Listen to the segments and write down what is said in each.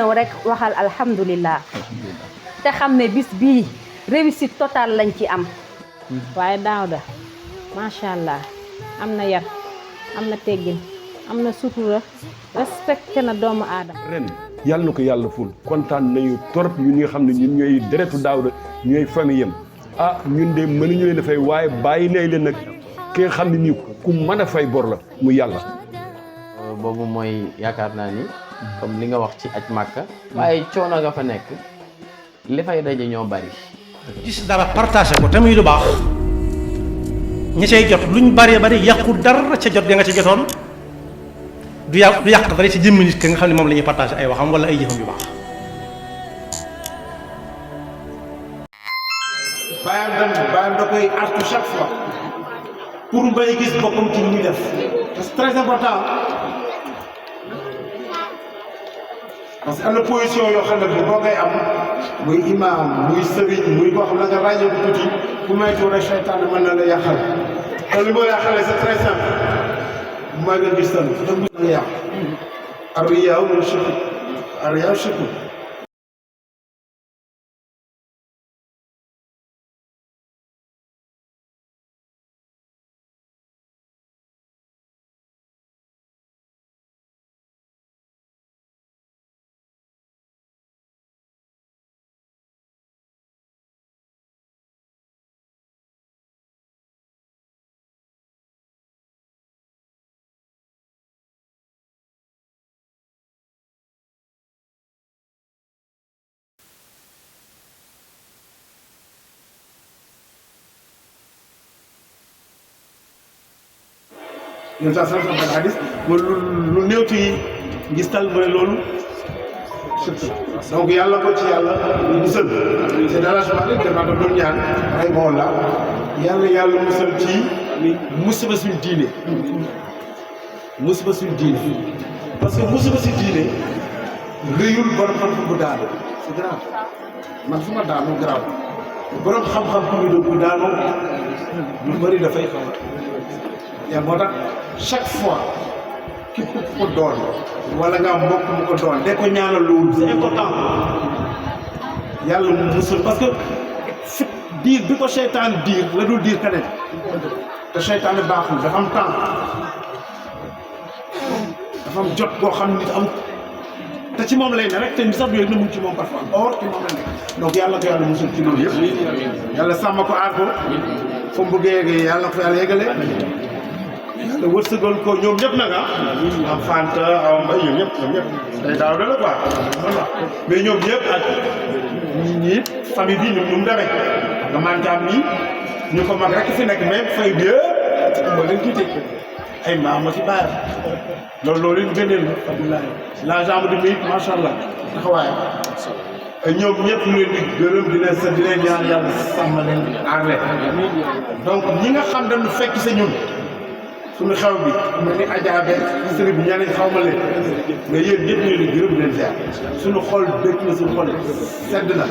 ñëw rek waxal alhamdulillah te xam ne bis bii réussite totale lañ ci am. waaye Daouda macha allah am na yar am na teggin am na sutura respecté na doomu aadama. ren yàlla na ko yàlla ful kontaan nañu torop ñun ñi nga xam ne ñun ñooy deretu Daouda ñooy famille yam ñun de mënuñu leen a fay waaye bàyyi nay leen nag ki nga xam ne nii ku mën a fay bor la mu yàlla. boobu mooy yaakaar naa ni comme li nga wax ci aj Màkka waaye coono nga fa nekk li fay daje ñoo bari. gis dara partagé ko te muy lu baax ñi cay jot luñ bari yàqu dara ca jot ga nga ca jotoon du yàq dara ci jëmmi nit ki nga xam ne moom la ñuy partagé ay waxam wala ay jëfam yu baax. bàyyam da koy artu chaque fois pour bay gis boppam ci li muy def c'est très important parce que am na position yoo xam ne bi boo koy am muy imam muy sëriñ muy boo xam ne nga ràññee ko tuuti ku maytu rek seytaane mën na la yàqal te li ma yàqalee c'est très simple mooy nga gis tan te mu nga yàq arriyaaw mooy chëkku arriyaaw chëkku ñun sax sama xadis lu néew ci ngistal mooy loolu donc yàlla ko ci yàlla musal c'est dans la journée dafa doon ñaan ay bon la yàlla musal ci musiba suñu diine musiba suñu diine parce que musiba si diine réyul borom xam-xam bu daanu c'est grave man fu ma daanu grave borom xam-xam bu daanoo lu bëri dafay xaw a moo tax chaque fois képp ku ko doon wala nga mbokk mu ko doon de ko ñaanal loolu c'est important yàlla mu musul parce que diir bi ko seytaan diir la dul diir keneen te seytaan baaxul dafa am temps dafa am jot boo xam nit am te ci moom lay ne rek te ni sax du yëg na mu ci moom parfois or ci moom la nekk donc yàlla ko yàlla musul ci loolu yëpp yàlla sàmm ko aar ko fu mu bëggee yeggee yàlla ko yàlla yeggale yàlla wërsëgal ko ñoom ñëpp nag am Fanta aw Mbaye ñoom ñëpp day daaw da la quoi voilà mais ñoom ñëpp ak ñi famille bi ñoom ñu mu demee nga mantaam nii ñu ko mag rek fi nekk même fay bi yëpp moo leen jiite ay maam ma ci bàyyam loolu ñu gëneel alhamdulilah la jambe de minute macha allah taxawaayam ñoom ñëpp ñu leen di gërëm di leen sant di leen ñaan yàlla sàmm leen aar leen donc ñi nga xam dañu fekk sa ñun suñu xew bi mel ni Adja beeg sëriñ bi ñeneen xaw ma leen mais yéen ñëpp ñu leen di gërëm di leen ziar suñu xol dëkk na suñu xol sedd na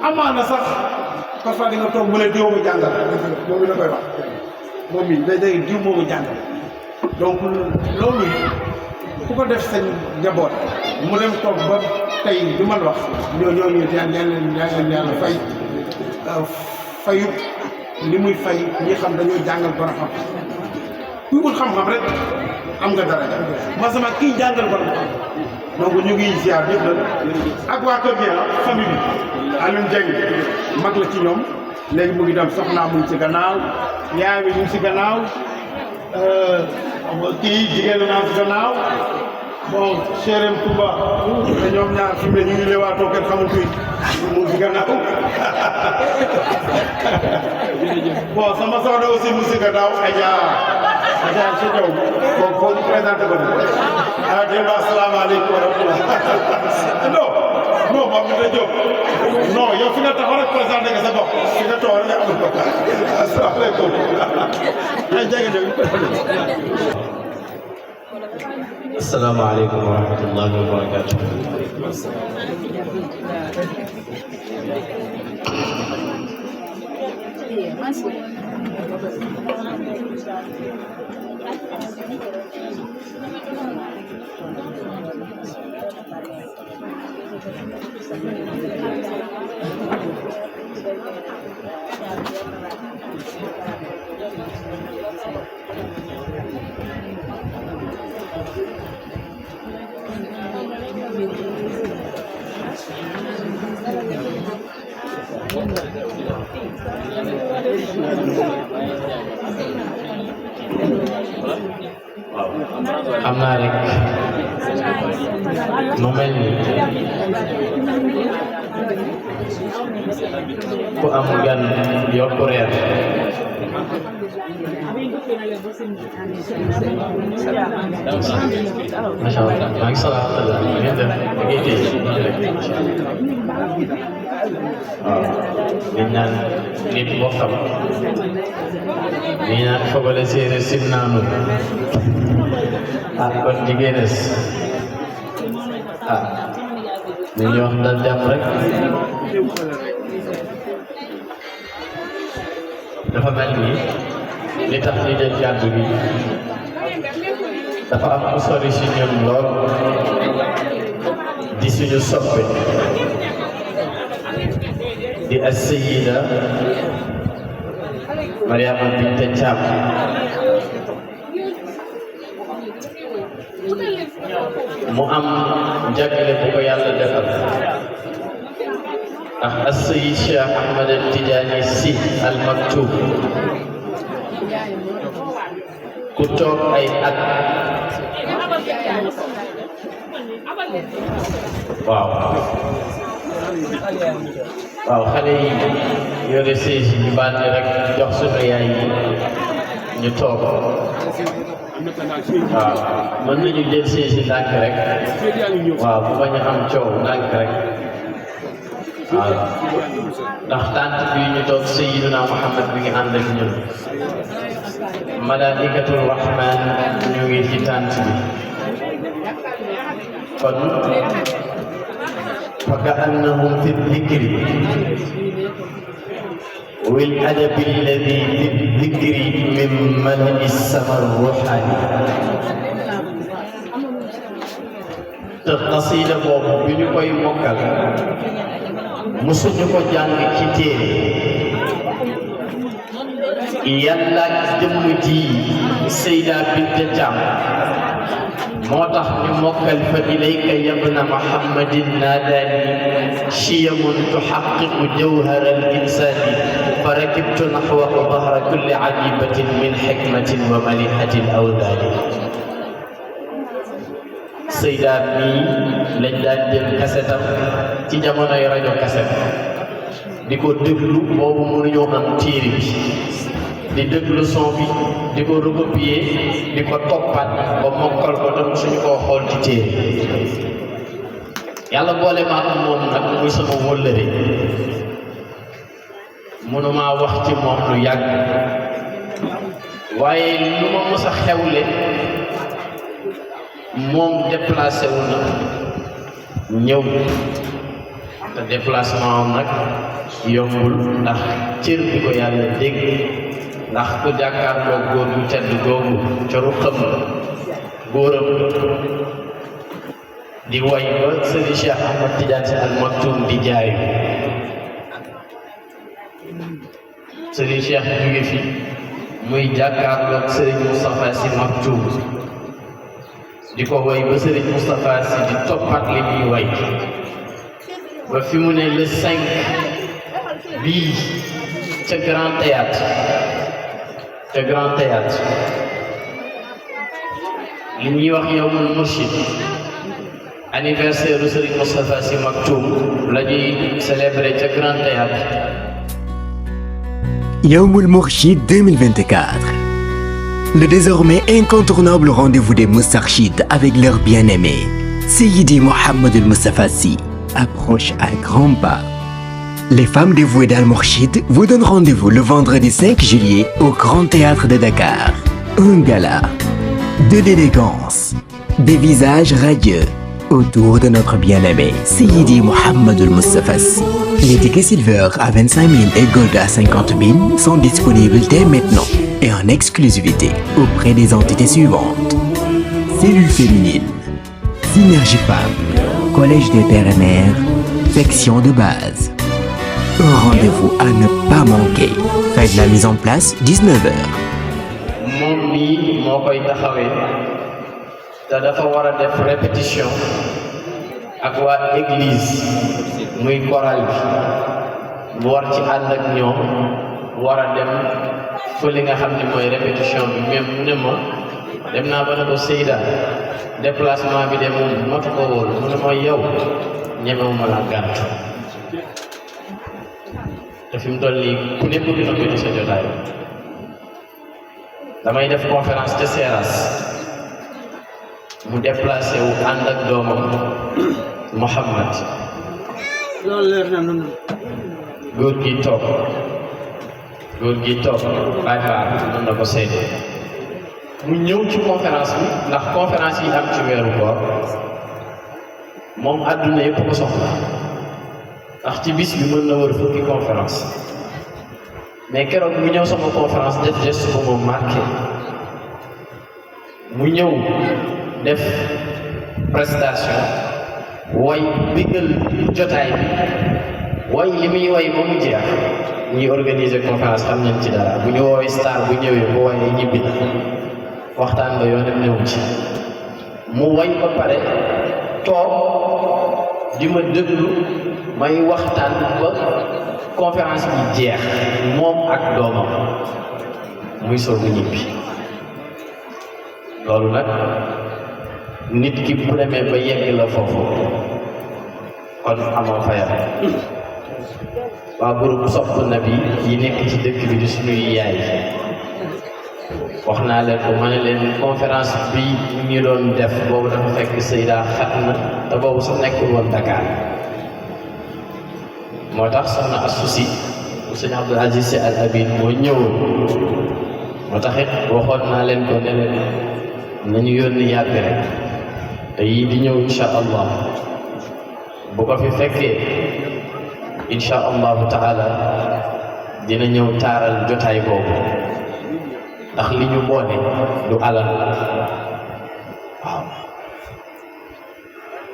amaana sax parfois di nga toog mu ne diw mu jàngal moom mi la koy wax moom mi day day diw moomu jàngal donc loolu ku ko def sa njaboot mu dem toog ba tey du man wax ñooñu ñaan leen yàlla fay fayu li muy fay ñi xam dañoo jàngal borom xam kuy wut xam-xam rek am nga dara ma sama kii jàngal borom xam donc ñu ngi ziar ñëpp nag ak waa kër gi famille bi Alioune Dieng mag la ci ñoom léegi mu ngi dem soxnaa mu ngi ci gannaaw yaay bi ñu ngi ci gannaaw kii jigéen naa ci gannaaw bon Chérém Touba te ñoom ñaar fi mu ne ñu ngi leewaatoo kenn xamul kuy mu ngi ci gannaaw bon sama soxna aussi mu ngi ci gannaaw Adja sa jaw bon foo ñu présenté ko démb asalaamaaleykum wa rahmatulah non moom mi da jóg non yow fi nga taxaw rek présenté nga sa bopp fi nga toog rek nga am ko asalaamaaleykum ay jege ñëw asalaamaaleykum wa rahmatullahi wa barakatuh. xam naa rek mu mel ni ku am gan yokk reer macha allah maa ngi salaam allah ngeen def ngay téye waaw dañ naan nit boo xam dañ naan fogole séeréer sim naanu kon jigéenes li ñuy wax dal jàmm rek dafa mel ni li tax ñu jël kàddu bi dafa am ku sori si ñun lool di suñu soppe di as-sayyida Mariama Binta Thiam mu am jagle bu ko yàlla defal ndax as-sayyid Cheikh Ahmad Tidiane Sy Al Maktoum ku toog ay at waaw xale yi yore séesi ñu bànni rek jox suñu yaay yi ñu toog waaw mën nañu jël séesi ndànk rek waaw bu bañ a am coow ndànk rek waaw ndax tànt bi ñu toog Sayyiduna Muhammad bi ngi ànd ak ñun malaikatul rahman ñu ngi ci tànt bi kon fa ka'annahum fi dhikri wal adabi alladhi fi dhikri min mala'i as-sama ar-ruhani te qasida boobu bi ñu koy mokkal musuñu ko jàng ci téere yàlla jëmm ji Seyda Binta Thiam moo tax ñu mokkal fa ilayka yabna Muhammadin naadani shiyamun tuhaqqiqu jawhara al-insani fa rakibtu nahwahu dahra kulli ajibatin min hikmatin wa malihatin awdani Seyda mii lañ daan jël kasetam ci jamonoy rajo kaset di ko déglu boobu mënuñoo am téere bi di déglu son bi di ko recopier di ko toppaat ba mokkal ko dem suñu koo xool ci téere yàlla boole maa am moom nag muy sama wóllëre mënumaa wax ci moom lu yàgg waaye lu ma mës a xewle moom déplacé wu na ñëw te déplacement am nag yombul ndax cër bi ko yàlla dégg ndax ku jàkkaarloo góor bu tedd googu ca ruqam góoram di way ba Serigne Cheikh Ahmad Tidiane Sy Al Maktoum di jaayu Serigne Cheikh jóge fi muy jàkkaarloo Serigne Moustapha Sy Maktoum di ko way ba Serigne Moustapha Sy di toppat li muy way ba fi mu ne le 5 bii ca Grand Théâtre li ñuy wax Yawmul Murshid anniversaire u Serigne Moustapha Sy Maktoum la ñuy célébrer ca Grand Théâtre. Yawmul Murshid 2024. Le désormais incontournable rendez-vous des Moustarchides avec leur bien-aimé, Seydi Mouhamadul Moustapha Sy, approche à grands pas. Les femmes dévouées d'Al Mourchid vous donnent rendez-vous le vendredi 5 juillet au Grand Théâtre de Dakar. Un gala, de l'élégance, des visages radieux autour de notre bien-aimé Seydi Mouhamadul Moustapha Sy. Les tickets Silver à 25 000 et Gold à 50 000 sont disponibles dès maintenant et en exclusivité auprès des entités suivantes. Cellule féminine, Synergie Femmes, Collège des Pères et Mères, section de base. Rendez-vous à ne pas manquer. Faites la mise en place 19h. moom mii moo koy taxawee te dafa war a def répétition ak waa église muy choral bi mu war ci ànd ak ñoom war a dem fële nga xam ne mooy répétition bi même mu ne ma dem naa ba ne ko Seyda déplacement bi de moom matu ko wóor mu ne ma yow ñemewuma la gàtt te fi mu toll nii ku ne bëgg na ko ci sa jotaay damay def conférence te Seras mu déplacé wu ànd ak doomam Mouhamad loolu leer na noonu góor gi toog baay baar mën na ko seede mu ñëw ci conférence bi ndax conférence yi am ci weeru koor moom àdduna yëpp ko soxla ndax ci bis bi mën na wër fukki conférence mais keroog mu ñëw sama conférence def geste bu ma marqué mu ñëw def prestation woy biggal jotaay bi woy li muy woy ba mu jeex ñuy organiser conférence xam nañ ci dara bu ñu woowee star bu ñëwee bu woyee ñibbi na waxtaan ba yoonam néew ci mu woy ba pare toog di ma déglu may waxtaan ba conférence bi jeex moom ak doomam muy soogu ñibbi loolu nag nit ki bu demee ba yegg la foofu kon amoo fayam waa groupe Sopp Nabi yi nekk ci dëkk bi di suñuy yaay wax naa leen ko ma ne leen conférence bi ñu doon def boobu dafa fekk Seyda xat na te boobu sax nekkul woon Dakar moo tax soxna Asusi sëñ Abdou Aziz Sy Al Amin moo ñëwoon moo tax it waxoon naa leen ko ne leen nañu yónni yàgg rek te yii di ñëw incha allah bu ko fi fekkee incha allahu taala dina ñëw taaral jotaay boobu ndax li ñu boole du alal waaw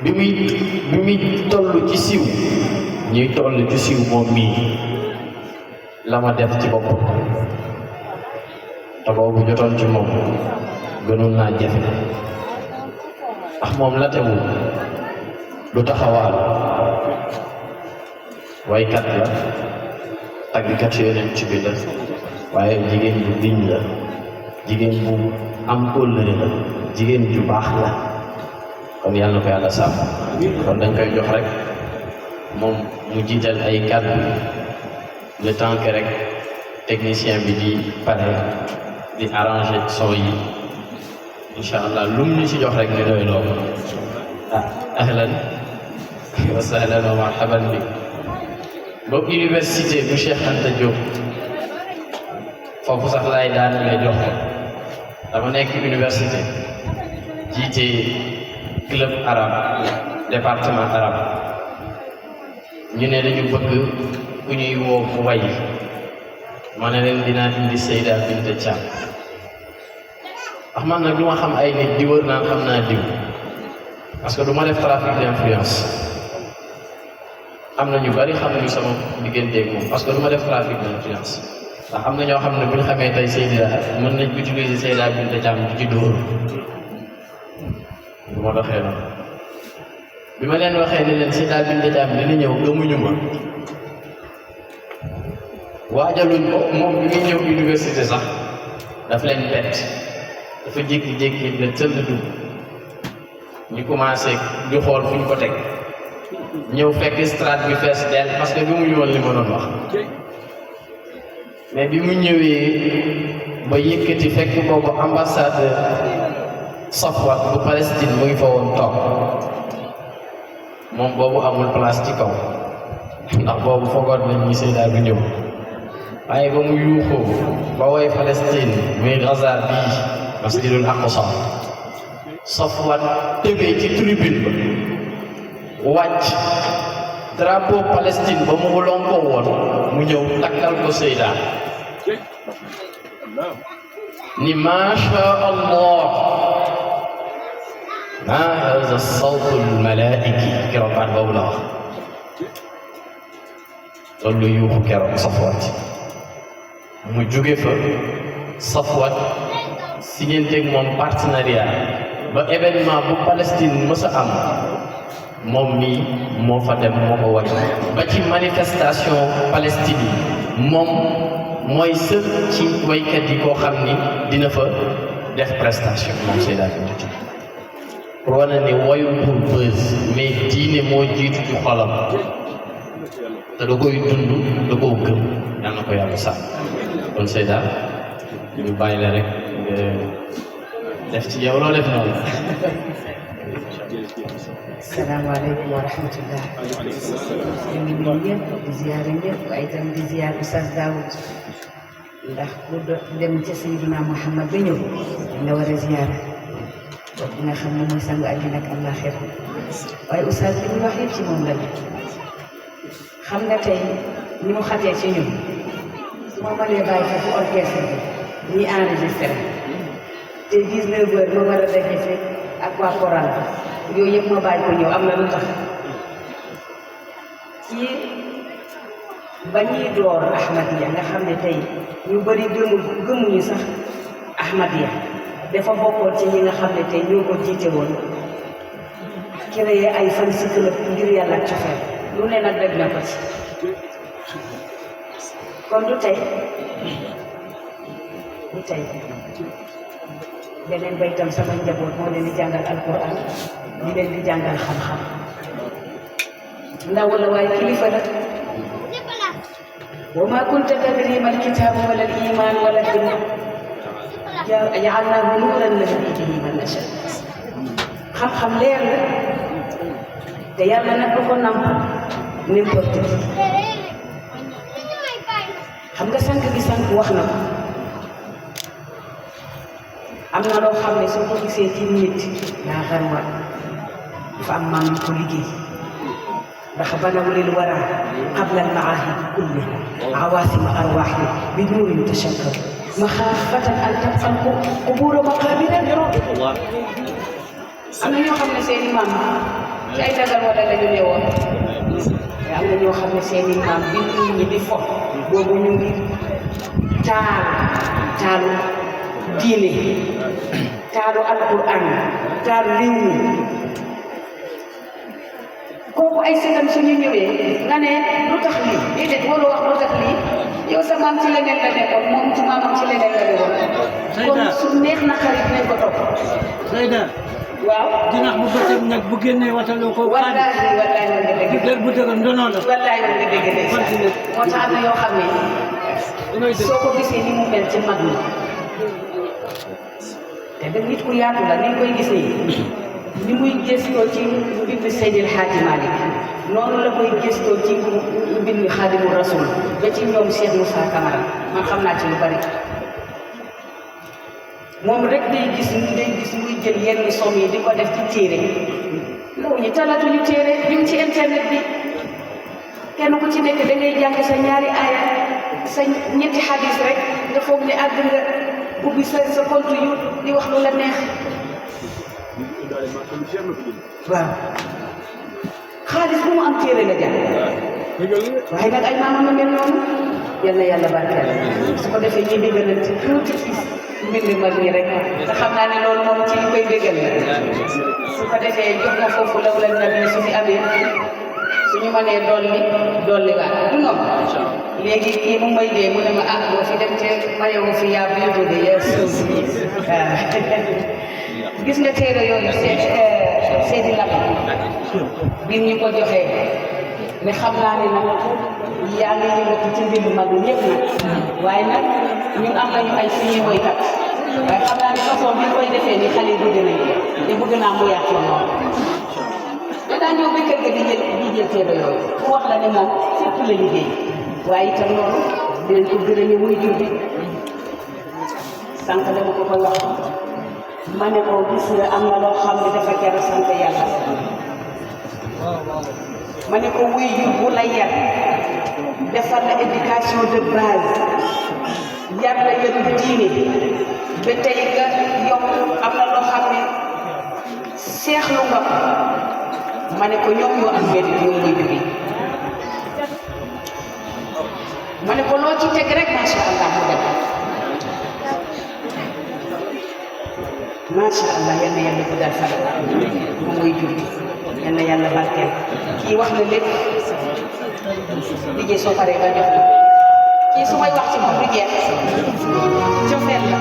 bi muy toll ci siiw ñuy toll ci siiw moom mii la ma def ci bopp te boobu jotoon ci moom gënoon naa jafe ndax moom la teewul du taxawaal waykat la tàggkat yonent bi la waaye jigéen bu diñ la jigéen bu am kóllëre la jigéen ju baax la kon yàlla na ko yàlla sàmm kon dañ koy jox rek moom mu jiital ay kàddu le temps que rek technicien bi di pare di arranger son yi incha allah lum ñu ci jox rek ñu doy loo ahlan wa sahlan wa marhaban bi boog université bu Cheikh Anta Diop foofu sax laay daanale jox ko dama nekk université jiite club arabe département arabe ñu ne dañu bëgg ku ñuy woo fu way ma ne leen dinaa indi Seyda Binta Thiam ndax man nag du ma xam ay nit di wër naan xam naa diw parce que du ma def trafic d'influence am na ñu bari xam nañu sama digganteeg moom parce que du ma def trafic d'influence ndax am na ñoo xam ne bu ñu xamee tey Seyda mën nañ utiliser Seyda Binta Thiam di ci dóor du ma doxee noonu bi ma leen waxee ne leen Seyda Binta Thiam dina ñëw gëmuñu ma waajaluñ ko moom bi muy ñëw université sax daf leen bett dafa jékki-jékki la tëll dugg ñu commencé di xool fu ñu ko teg ñëw fekk strate bi fees dell parce que bi mu ñëwoon li ma doon wax mais bi mu ñëwee ba yëkkati fekk boobu ambassadeur Safwa bu Palestine mu ngi fa woon toog moom boobu amul place ci kaw ndax boobu foogoon nañ ñi Seyda bi ñëw waaye ba mu yuuxoo ba woy Palestine muy Gaza bii masjidul Aqsa Safwa tëbee ci tribune ba wàcc drapeau Palestine ba mu lonko woon mu ñëw takkal ko Seyda ni macha allah ma hada sawtu almalaiki keroog baat boobu la wax loolu yuuxu keroog Safwat mu jóge fa Safwat sigganteeg moom partenariat ba événement bu Palestine mës a am moom mii moo fa dem moo ko wàcc ba ci manifestation Palestine yi moom mooy sël ci waykat yi koo xam ni dina fa def prestation moom Seyda Binta Thiam pour wane ni woyul pour buzz mais diine moo jiitu ci xolam te da koy dund da koo gëm yal na ko yàlla sax kon Seyda ñu bàyyi la rek nga def ci yow loo def noonu. Assalamualaikum warahmatullah. Ñu ngi nuyu ñëpp di ziyaare ñëpp waaye itam di ziyaar Oustaz Daoud ndax ku dem ca Seydina Muhammad ba ñëw nga war a ziyaare kooku nga xam ne mooy sang àddina ak àllaaxira waaye Oustaz li ñu wax yëpp ci moom la xam nga tey ni mu xatee ci ñun su ma mënee bàyyi foofu orchestre bi ñuy enregistré te 19 heures ma war a daje ak waa Coran yooyu yëpp ma bàyyi ko ñëw am na lu tax ci ba ñuy door Ahmadiyya nga xam ne tey ñu bëri gëmuñu sax Ahmadiyya dafa bokkoon ci ñi nga xam ne tey ñoo ko jiite woon créé ay fan si club ngir yàlla ak cofeel lu ne nag daj na ko ci kon du tey beneen ba itam sama njaboot moo leen di jàngal alquran di leen di jàngal xam-xam ndaw la waaye kilifa la wa ma kunta tadri mal kitaabu wala al iman wala dunya ja'alnahu nuuran nahdi bihi man nasha xam-xam leer la te yàlla nag du ko nampal n'importe qui xam nga sànq gi sànq wax na ko am na loo xam ne soo ko gisee ci nit yaa xarwa dafa am maam yu ko liggéey ndax banaw lil wara qabla al maahid kulli awaasim arwaahi bi nuurin tashakkar maxaafatan an tabqa qubura maqaabira am na ñoo xam ne seen i maam ci ay dagal wala la ñu ne woon te am na ñoo xam ne seen i maam bi nit ñi di fo boobu ñu ngi taalu diine taalu alquran taalu réew mi kooku ay sëtam suñu ñëwee nga ne lu tax lii déedéet waroo wax lu tax lii yow sa maam ci leneen la nekkoon moom ci maamam ci leneen la nekkoon kon su neex na xarit nañ ko topp Seyda waaw dinax bu bëtëm nag bu génnee wataloo ko wallaahi war nga dëgg dër bu dëgg ndono la wallaahi war nga dëgg de moo tax am na yoo xam ne soo ko gisee ni mu mel ci mag ñi te de nit ku yaatu la ni nga koy gisee ni muy gëstoo ci mbind Seydil Hadji Malick noonu la koy gëstoo ci mbind Xaadimu Rasul ba ci ñoom Cheikh Moussa Camara man xam naa ci lu bari moom rek day gis muy jël yenn somm yi di ko def ci téere ndaw ñi talatuñu téere ñu ngi ci internet bi kenn ku ci nekk da ngay jàng sa ñaari aaya sa ñetti xadis rek nga foog ne àgg nga ubbi sa compte yu di wax lu la neex waaw xaalis bu mu am téere nga jàng waaye nag ay maamam a mel noonu yal na yàlla barkeel su ko defee ñuy déggalante tuuti ci mbind mag ñi rek te xam naa ne loolu moom ci li koy déggal la su ko defee jox ma foofu law la nabi su fi amee suñu mënee dolli waat du noonu léegi kii mu may dee mu ne ma ah boo fi dem te mayewu fi yaa biitu de yaa suuf waaw gis nga téere yooyu seedi la bi ñu ko joxee mais xam naa ne nag yaa ngi yëngatu ci mbindu mag ñëpp nag waaye nag ñun am nañu ay suñuy woykat waaye xam naa ne façon bi koy defee ni xale yi bëgg nañu te bëgg naa mu yaatu noonu te daa ñëw ba kër ga di jël téere yooyu ku wax la ne moom fépp la liggéey waaye itam noonu dinañ ko gërëme muy jur bi sànq dama ko koy wax ma ne ko gis nga am na loo xam ne dafa jar a sant yàlla ma ne ko wuy jur bu la yar defal la éducation de base yar la yaru diine ba tey nga yokk am na loo xam ne seexlu nga ko ma ne ko ñoom yoo am mérite yow wuy jur yi ma ne ko loo ci teg rek macha allah mu dem macha allah yal na yàlla guddal fan moom mooy jur gi yal na yàlla barkeel kii wax na lépp liggéey soo paree nga jox la kii su may wax ci moom du jeex cofeel la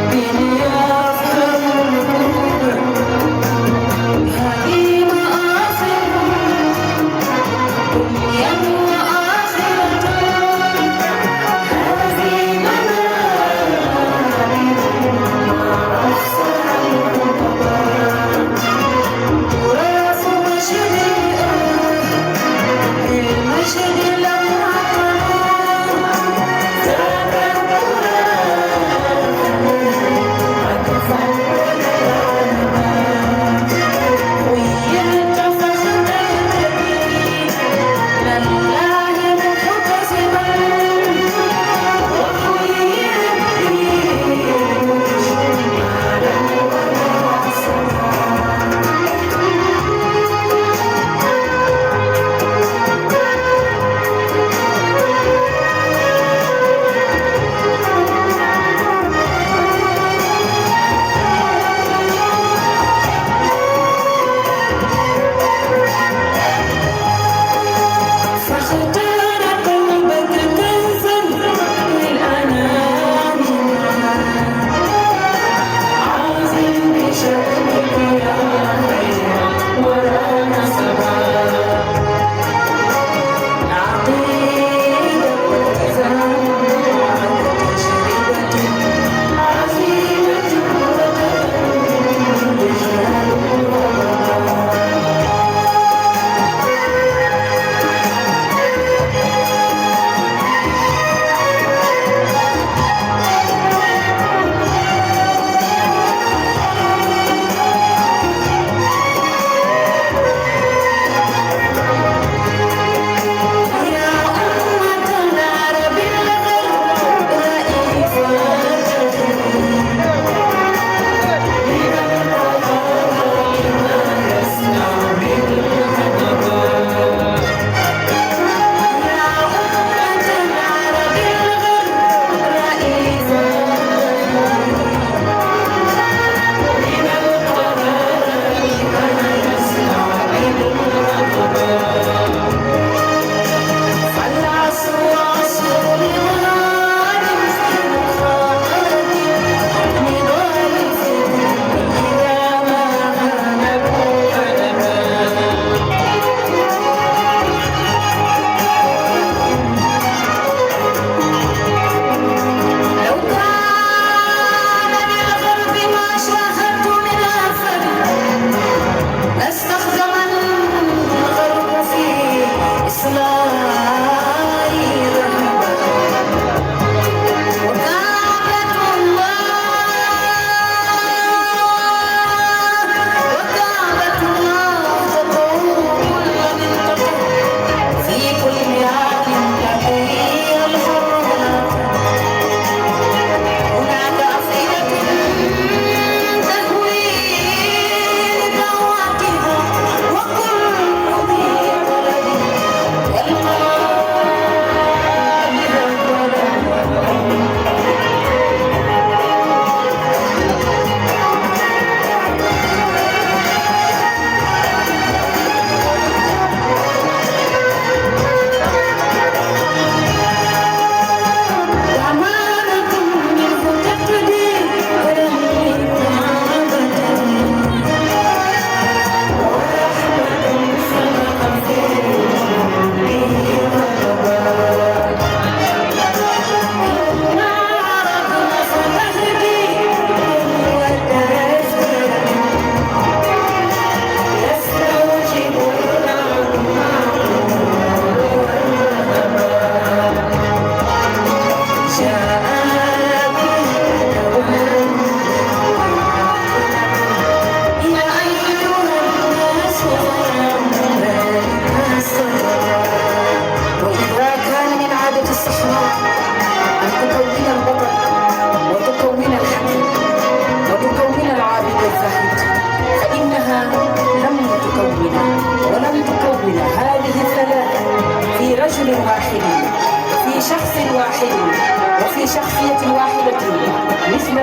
Be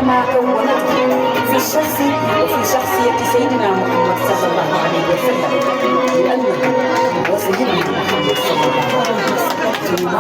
ما كونته في الشخص وفي شخصية سيدنا محمد صلى الله عليه وسلم لأنه هو سيدنا محمد صلى الله عليه وسلم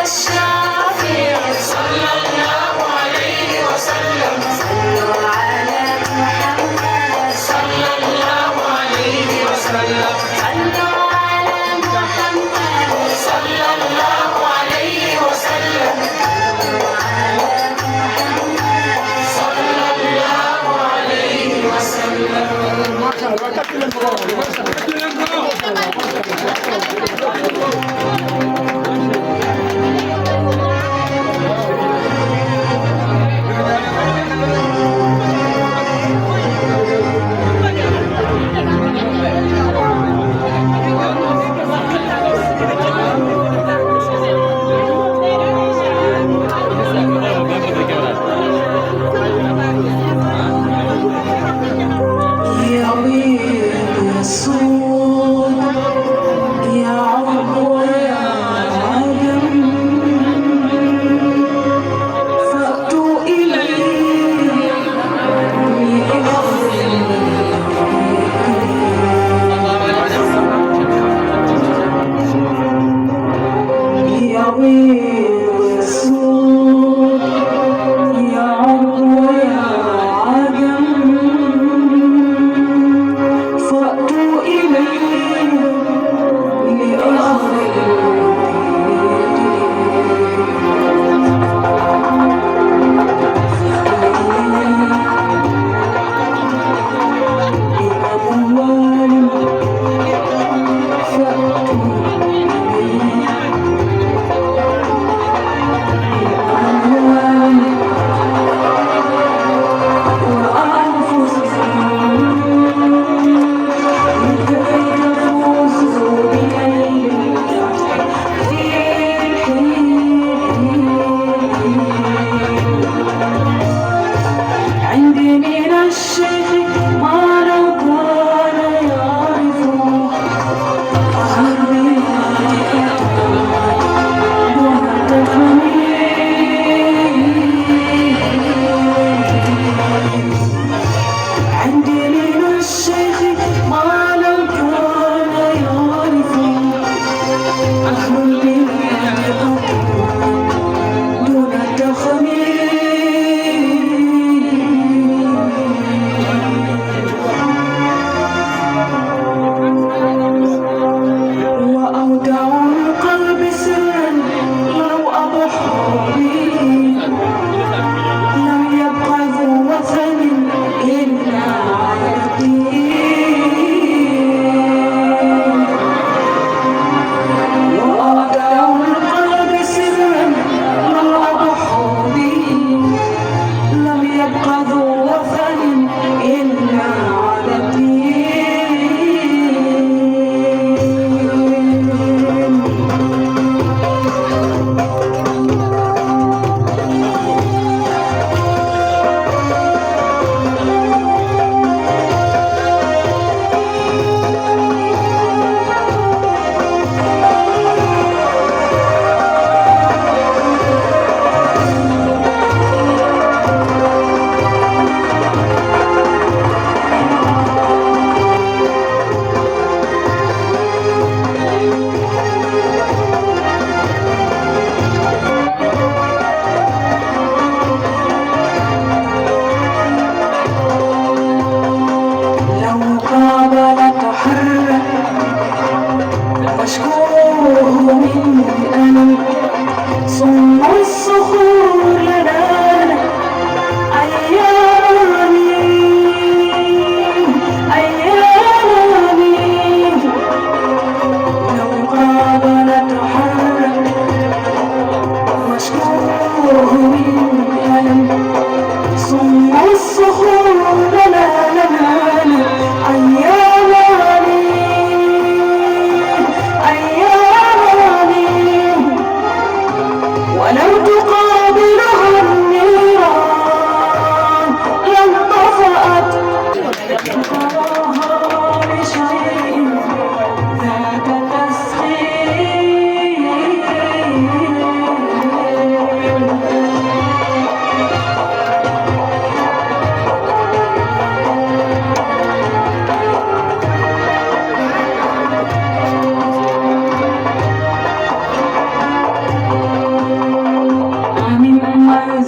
الشافع صلى الله عليه وسلم صلوا على محمد صلى الله عليه وسلم صلوا على محمد صلى الله عليه وسلم صلوا على محمد صلى الله عليه وسلم. ما شاء الله كتير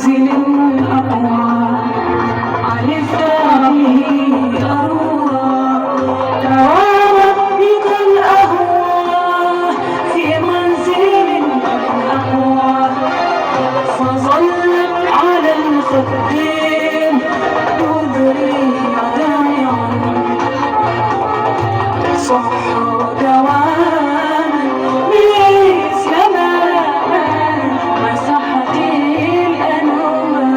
منزل أقوى عرفت به أروى توارت بك الأهوى في منزل أقوى فظلت على الخدين تدري داعيا صح دواما مثل ما مسحت الأنوار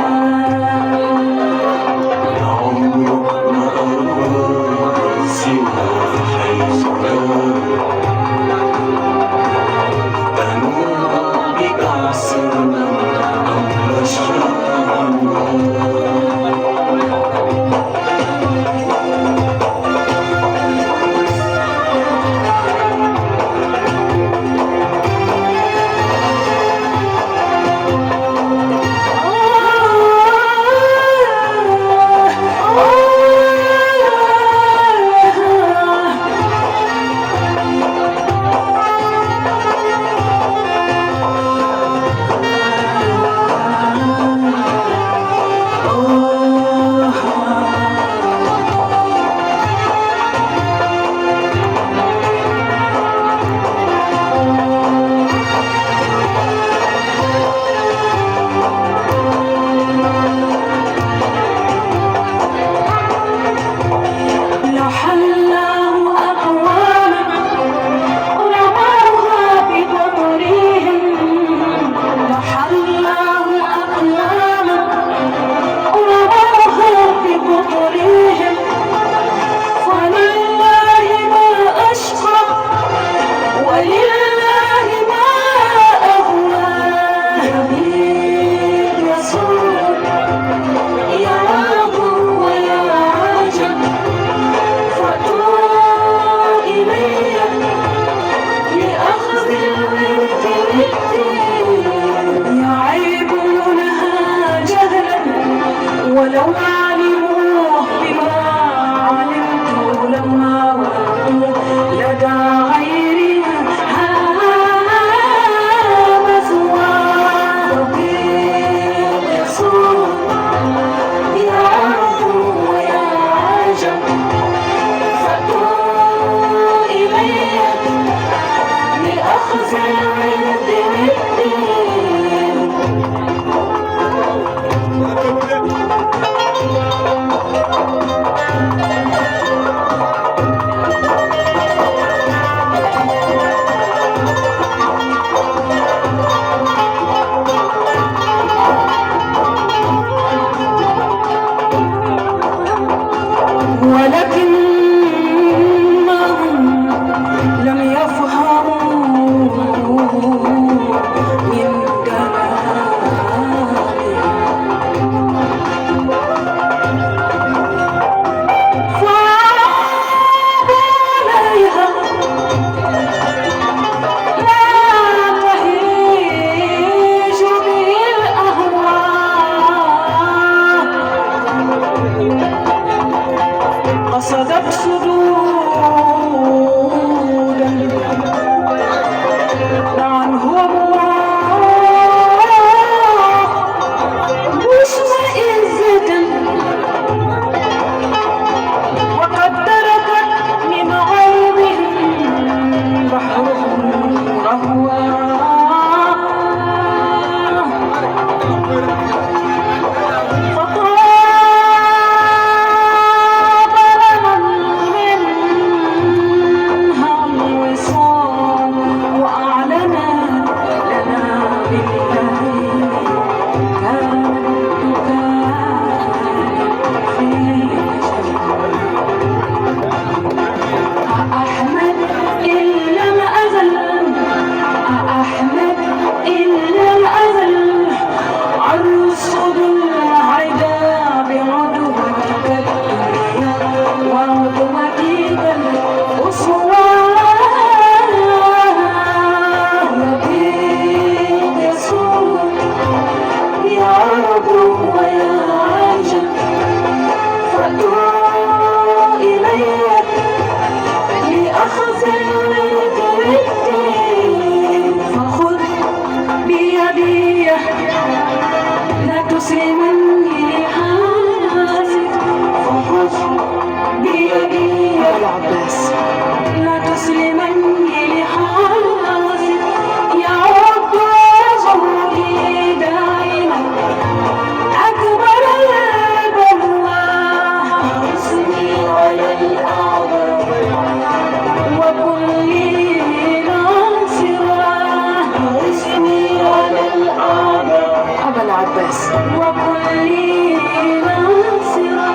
وكن لي ناصرا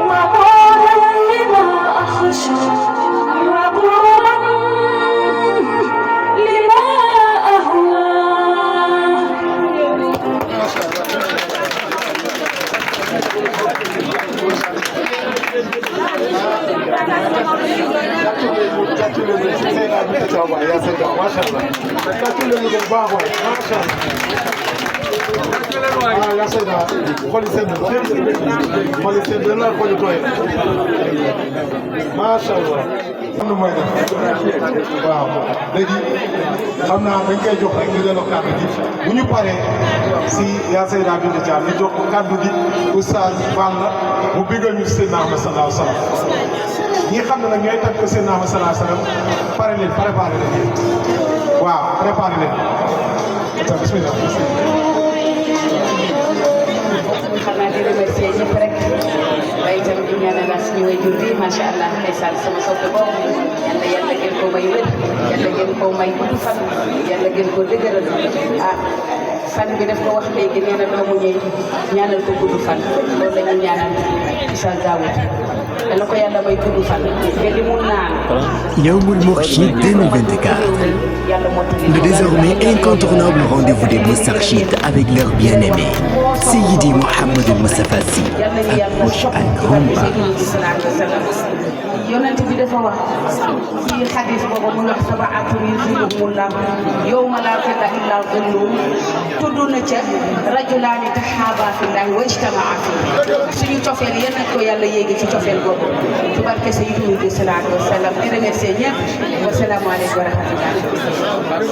وقولا لما أخشى وقولا لما أهوى. macha allah. am mooy def waaw léegi xam naa dañ koy jox rek ñu delloo kàddu gi bu ñu paree si yaa Seyda Binta Thiam ñu jox ko kàddu gi oustaz Balla mu béggal ñu Seydina Ahmed sallallahu alayhi wa sallam ñi nga xam ne nag ñooy tag ko Seydina Ahmed sallallahu alayhi wa sallam pare leen préparé leen waaw préparé leen bismillah. xanaa di remercier ñëpp rek waaye itam di ñaanal suñu waajur bi macha allah ndeysaan sama soppe boobu yàlla gën koo may wér yàlla gën koo may gudd fan yàlla gën koo dëgëral ah fan bi daf ko wax léegi nee na doomu ñëw ñaanal ko gudd fan loolu la ñu ñaanal Oustaz Daouda dana ko yàlla may gudd fan nga li mu naan. Yaoumul Mourchid 2024. Le désormais incontournable rendez-vous des Moustarchides avec leur bien-aimé, Seyidi Mohamed Moustapha Sy, approche à grands pas. yonent bi dafa wax ci xadis boobu mu wax sabaatun yuzilluhumullah yawma laa zilla illaa zilluhu tudd na ca rajulaani tahaabaa fillaahi wa ijtamaa fiihi suñu cofeel yal na ko yàlla yéegi ci cofeel boobu ci barke Sayyidina Muhammad sallallahu alayhi wa sallam di remercier ñëpp wa salaamu aleykum wa rahmatullah.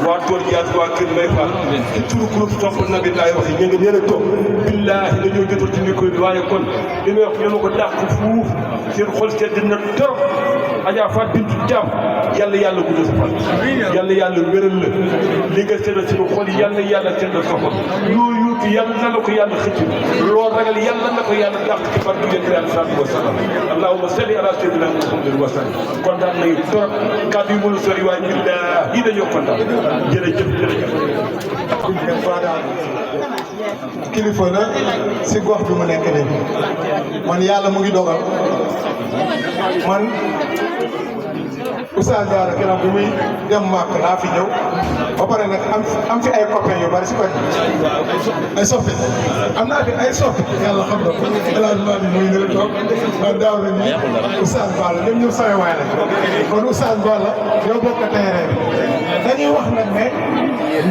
waa tool yi ak waa kër Mbaye Fall ci turu groupe topp nabi laay wax ñu ngi leen a toog billaahi dañoo jotul ci micro bi waaye kon li may wax ñoo ma ko dàq fuuf seen xol sedd na trop Adja Fatou Bintou Thiam yàlla guddal sa fan yàlla wéral la li nga seddal suñu xol yàlla seddal sa xol loo yuutu yàlla na la ko yàlla xëcc loo ragal yàlla na ko yàlla dàq ci barke yonent bi alayhi salaatu wa salaam allahumma salli ala sayyidina Muhammadin wa sallam kontaan nañu trop kàddu yi mënu sori waaye billaahi dañoo kontaan jërëjëf kilifa na si gox bi mu nekk nii man yàlla mu ngi dogal man Oustaz Daouda keroog bi muy dem Màkk laa fi ñëw ba pare nag am fi ay copains yu bari si koñ ay soppe am naa fi ay soppe yàlla xam na ko élargement bi muy ngeen toog man Daouda nii Oustaz Balla ñoom ñëpp samay waay la kon Oustaz Balla ñoo bokk terrain bi dañuy wax nag ne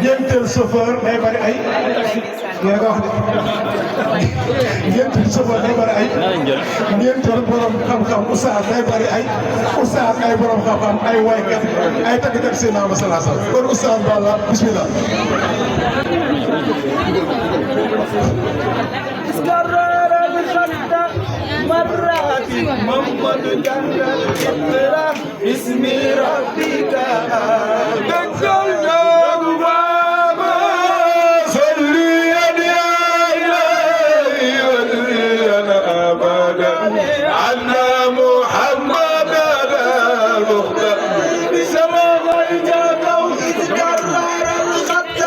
ngénteel chauffeur day bari ay yéen nga wax de ngénteel chauffeur day bari ay ngénteel borom xam-xam Oustaz day bari ay Oustaz ay borom xam-xam ay waykat ay taggat seen naam sallallahu alayhi wa sallam kon Oustaz Balla bismillah. محمد جل الإقرا باسم ربك دخلنا بابا صلي يا إلهي ولينا أبدا عنا محمد المختار بسماء الجنة وإذكار الخط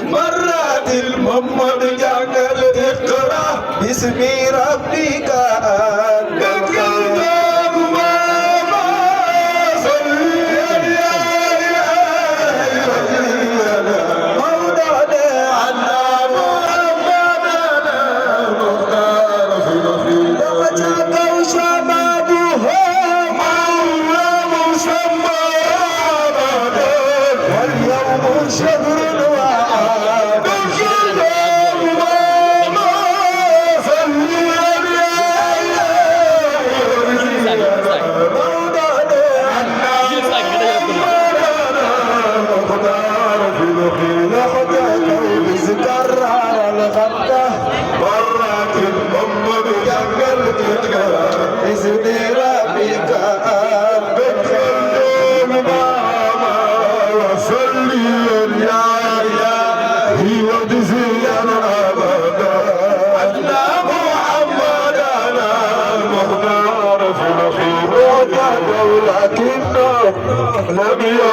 مرات المحمد جل الإقرا باسم ربك Yeah.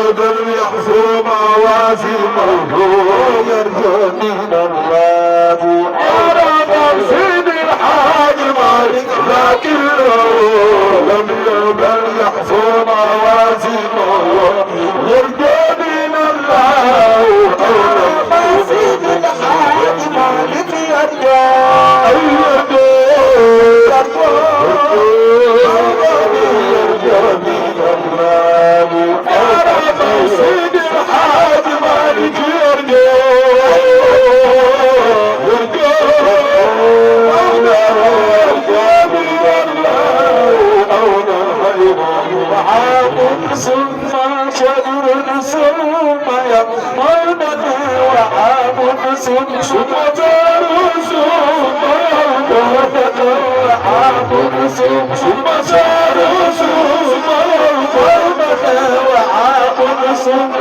يوما يحصو مواسمه يرجو من الله أرى سيد الحاج مالك لكنه لم يزل يحصو مواسمه يرجو من الله أرى سيد الحاج مالك يرجو سيد الحاج مالك يرجو ثم شجر ثم يقمن وعام ثم دار ثم وعام ثم دار ثم وعام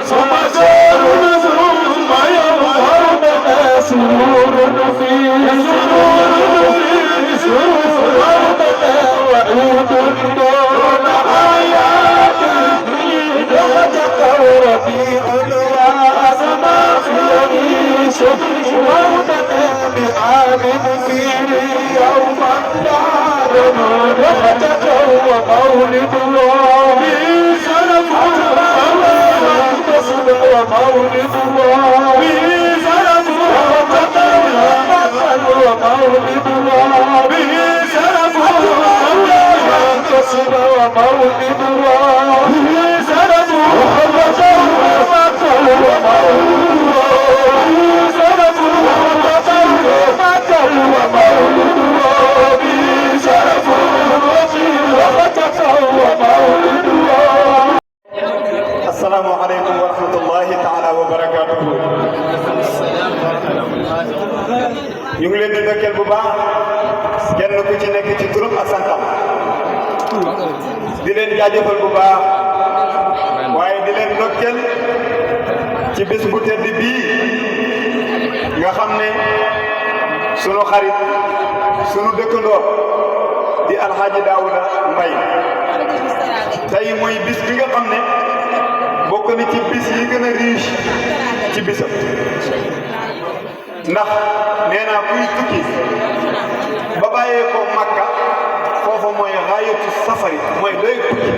ثم دار ثم يوم سرور فيه سرور وعيد دون آيات ربيع وأسمى في شهر موتنا بعام فيه يوما دار وقتك ومولد الله سلف ومولد الله سلف ومولد الله سلف ومولد الله سلف السلام عليكم ورحمة الله تعالى وبركاته. ñu ngi leen di ndokkeel bu baax kenn ku ci nekk ci turam ak santam di leen jaajëfal bu baax waaye di leen ndokkeel ci bés bu tedd bii nga xam ne sunu xarit sunu dëkkandoo di Alxaaji Daawuda Mbay tey mooy bis bi nga xam ne bokk na ci bis yi gën a riche ci bisam ndax nee naa kuy tukki ba bàyyee ko Makka foofu mooy raayatu safari mooy doy tukki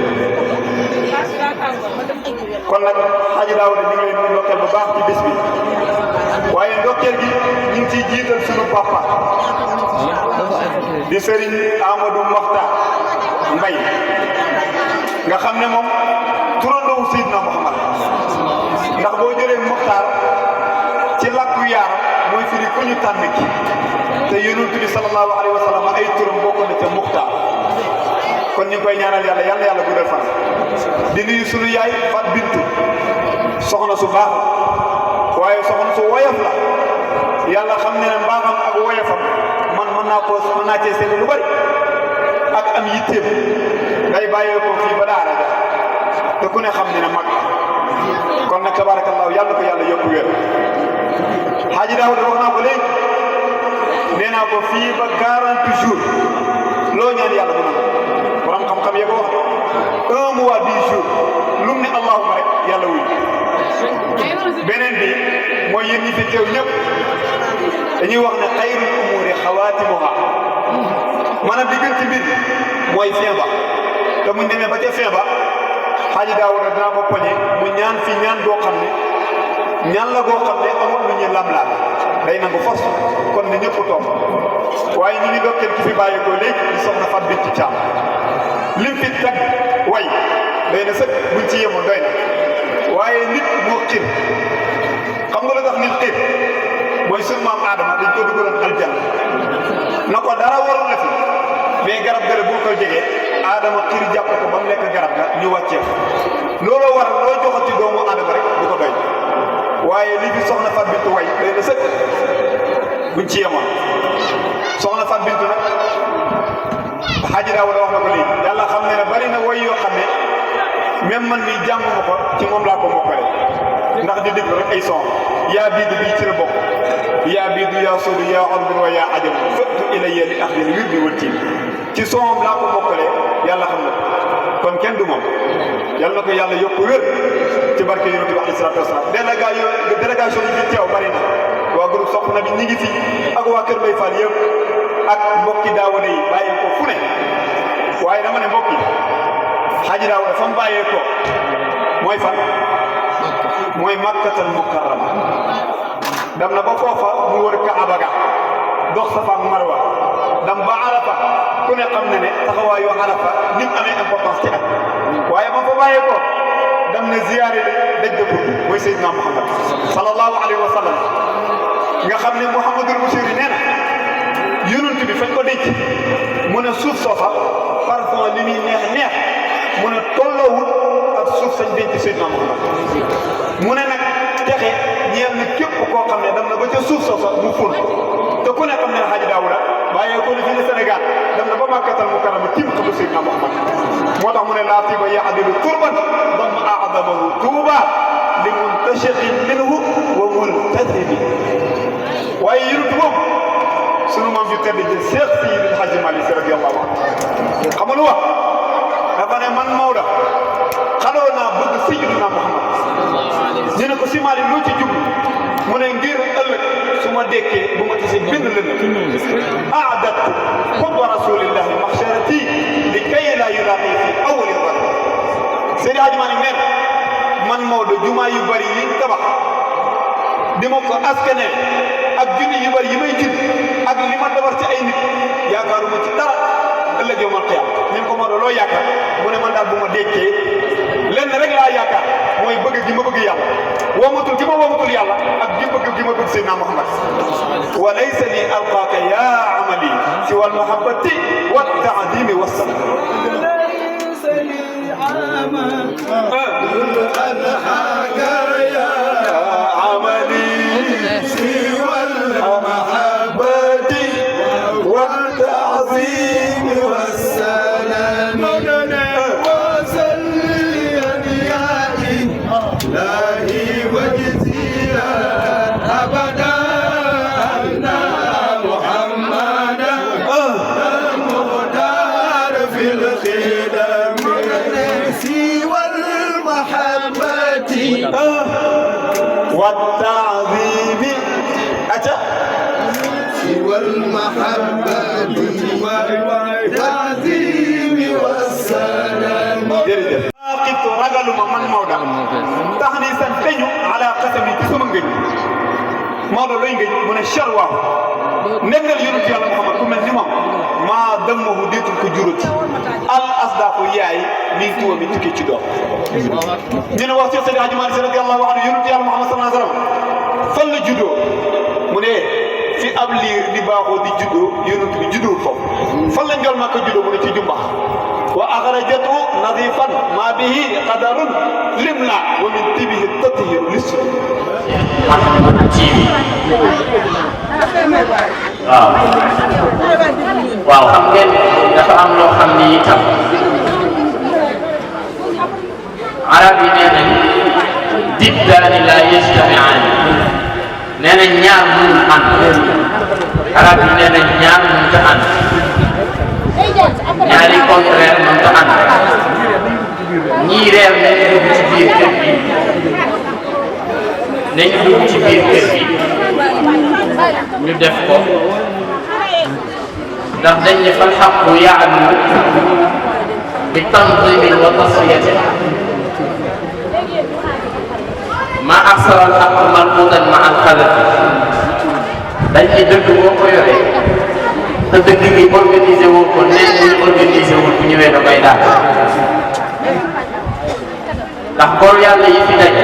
kon nag Xaaji Daawuda ñu ngi leen di ndokkeel bu baax ci bis bi waaye ndokkeel gi ñu ngi ciy jiital sunu papa di Serigne Amadou Mokhtar Mbay nga xam ne moom turandoo Seydina Muhammad ndax boo jëlee Mokhtar ci làkku yaar mooy firi ku ñu tànn ki te yonent bi sallallahu alayhi wa sallam ay turam bokk na ca Mokhtar kon ñu ngi koy ñaanal yàlla yàlla yàlla guddal fan di nuyu sunu yaay Fat Bintu soxna su baax waaye soxna su woyof la yàlla xam ne ne mbaaxam ak woyofam man mën naa cee seetlu lu bari ak am yitteem day bàyyee ko fii ba daara ja te ku ne xam ne ne mag kon nag tabaarakallaahu yàlla ko yàlla yokku wér Xaaji Daawuda wax naa ko léegi nee naa ko fii ba 40 jours loo ñaan yàlla bu nangu borom xam-xam yee ko wax 1 mois 10 jours lu mu ne allahuma rek yàlla wuy beneen bi mooy yéen ñi fi teew ñëpp dañuy wax ne xayrul umuuri xawaatimuha maanaam li gën ci mbir mooy fin ba te muñ demee ba ca fin ba Xaaji Daawuda dinaa ko poñe mu ñaan fi ñaan doo xam ne ñaan la goo xam ne amul lu ñuy lam-laam day nangu force kon ne ñëpp toog waaye ñu ngi dokkeel ki fi bàyyi ko léegi di soxna Fat Bintu Caam lim fi teg way doy na sëkk buñ ci yemoon doy na waaye nit moo xiir xam nga lu tax nit xiir mooy sunu maam Adama dañ ko dugaloon aljanna na ko dara waroon la fi mais garab garab bu ko jegee Adama xiir jàpp ko ba mu lekk garab ga ñu wàccee looloo waral loo joxati doomu Adama rek du ko doy waaye li fi soxna Fat Bintu way doy na sëkk buñ ci yemoon soxna Fat Bintu nag Xaaji Daawuda wax na ko léegi yàlla xam ne ne bari na way yoo xam ne même man mii jànguma ko ci moom laa ko mokkale ndax di déglu rek ay son yaa biidu bii ci la bokk yaa biidu yaa soodu yaa ordun wa yaa ajam fëttu ilayya li axdil wirdi wal tiin ci son laa ko mokkale yàlla xam na kon kenn du moom yal na ko yàlla yokk wér ci barke yonent bi alayhi salaatu wasalaam. délégation yi fi teew bari na waa groupe Sopp Nabi ñi ngi fi ak waa Kër Mbaye Fall yëpp ak mbokki daawade yi bàyyi ko fu ne waaye dama ne mbokk yi Xaaji Daawuda fa mu bàyyee ko mooy fan mooy Makkatal Mukarrama dem na ba foofa mu wër Kaaba ga dox Safa ak Marwa dem ba Arafa ku ne xam ne ne taxawaayu Arafa ni mu amee importance ci at waaye ba fa bàyyee ko dem na ziyaare dëj dëpp mooy Seydina Muhammad sallallahu alayhi wa sallam nga xam ne Muhammadul Bashir nee na yonent bi fañ ko denc mu ne suuf soosa parfum li muy neex neex mu ne tolloowul ak suuf sañ denc Seydina Muhammad mu ne nag texe ñeel na képp koo xam ne dem na ba ca suuf soosa mu ful te ku ne xam ne Xaaji Daawuda bàyyee ko ne fii ne Sénégal dem na ba Makkatal Mukarrama tim ko ba Seydina Muhammad moo tax mu ne laa tiba yaadilu turban dam aadamahu tuuba li muntashiqin minhu wa multazimi waaye yonent boobu sunu maam ju tedd ji Seex Seydi Hadji Malick Sy radiyallahu anhu xam nga lu wax dafa ne man Maodo xaloo naa bëgg Seydina Muhammad ñu ne ko si Malick loo ci jublu mu ne ngir ëllëg su ma dekkee bu ma gisee bind lënd aadattu hubba rasulillahi maxsharati li kay laa yulaaqi fi awwali rad Seydi Hadji Malick nee na man Maodo jumaa yu bari yi tabax di ma ko askanee ak junni yu bari yi may jënd ak li ma defar ci ay nit yaakaaruma ci dara ëllëg yow man xiyam ñu ko Maodo loo yaakaar mu ne man daal bu ma dekkee lenn rek laa yaakaar mooy bëgg gi ma bëgg yàlla womatul gi ma womatul yàlla ak gi bëgg gi ma bëgg Seydina Muhammad wa laysa li alqaaka ya amali siwa almahabbati wa taadimi wa salam والتعظيم أتى والمحبة والتعظيم والسلام قلت رجل من موضع تحني سنتين على قسمي تسمى موضع لين من الشروع نقل يونس على محمد كم من نمام ما دمه ديت الكجورت الأصداق ياي من تو من تكيتشدو من وصية سيدنا حاج مالك رضي الله عنه يونس على محمد صلى الله عليه وسلم فل جدو من في أبلير دي باخو دي جدو يونس دي جدو فوق فل نجول ما كجدو من تجمع وأخرجته نظيفا ما به قدر لملا ومن تبه التطهير للسر waaw xam ngeen dafa am loo xam ni itam arab yi nee nañ diddaani laa yajtamiaani nee nañ ñaar mënul ànd arab yi nee nañ ñaar mënut a ànd ñaari contraire mënut a ànd ñii reer nañ dugg ci biir kër gi nañ dugg ci biir kër gi ñu def ko ndax dañ ne fal xaqu yaalu bi tanzimin wa tasfiyatin ma aksara al xaq marbutan ma al xalaf dañ ne dëgg boo ko yoree te dëgg gi organisé woo ko nen ñu organisé wul bu ñëwee da koy daal ndax góor yàlla yi fi daj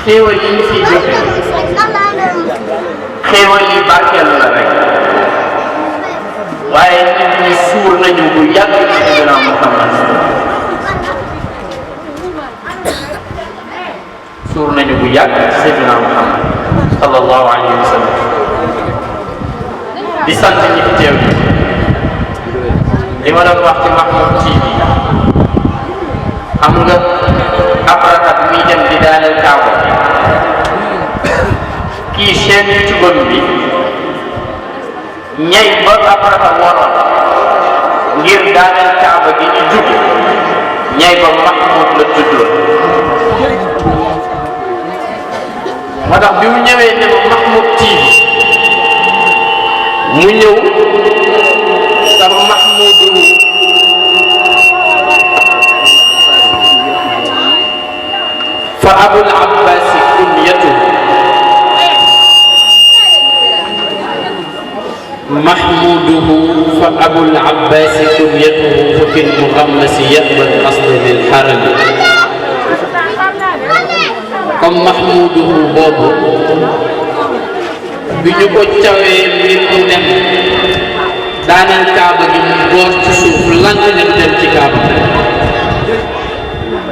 xéewal yi ñu fiy joxe xéewal yi barkeel la rek waaye nit ñi suur nañu bu yàgg ci Seydina Muhammad suur nañu bu yàgg ci Seydina Muhammad sallallahu alayhi wa sallam di sant ñi fi teew li ma doon wax ci Mahmoud TV xam nga ab rakat muy dem di daaneel Kaaba kii chaîne YouTube bi ñay ba ab rakat waroon ngir daaneel Kaaba ba Mahmoud la tuddoon moo tax bi mu ñëwee ne ma Mahmoud TV mu ñëw sama Mahmoudu fa Abul Abbas kunyatu محموده فأبو العباس كنيته ففي المغمس يأبى الأصل للحرم comme Mahmouduhu boobu bi ñu ko cawee mbir mu dem daaneel kaaba gi mu góor ci suuf lang leen dem ci kaaba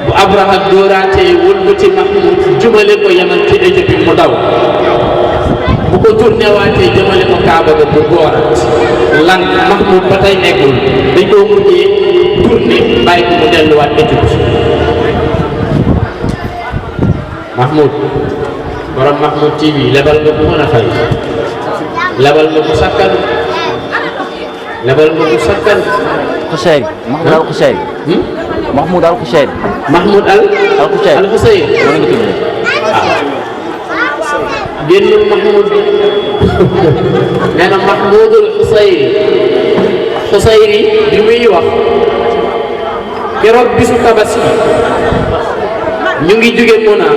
bu Abraha dóoraatee wëlbati Mahmoud jumale ko Yaman ci Éthiopie mu daw bu ko tourné waatee jëmale ko kaaba ga bu góoraat lang Mahmoud ba tey nekkul dañ koo mujjee tourné bàyyi ko mu delluwaat Éthiopie Mahmoud borom Mahmoud TV lebal nga ko mën a fay lebal nga ko sakkan lebal nga ko sakkan Khouchayri Mahmoud al Khouchayri Mahmoud al Khouchayri Mahmoud al Khouchayri al Khouchayri génnul Mahmoud nee na Mahmoudul Khouchayri Khouchayri bi muy wax keroog bisu tabaski ñu ngi jóge Muna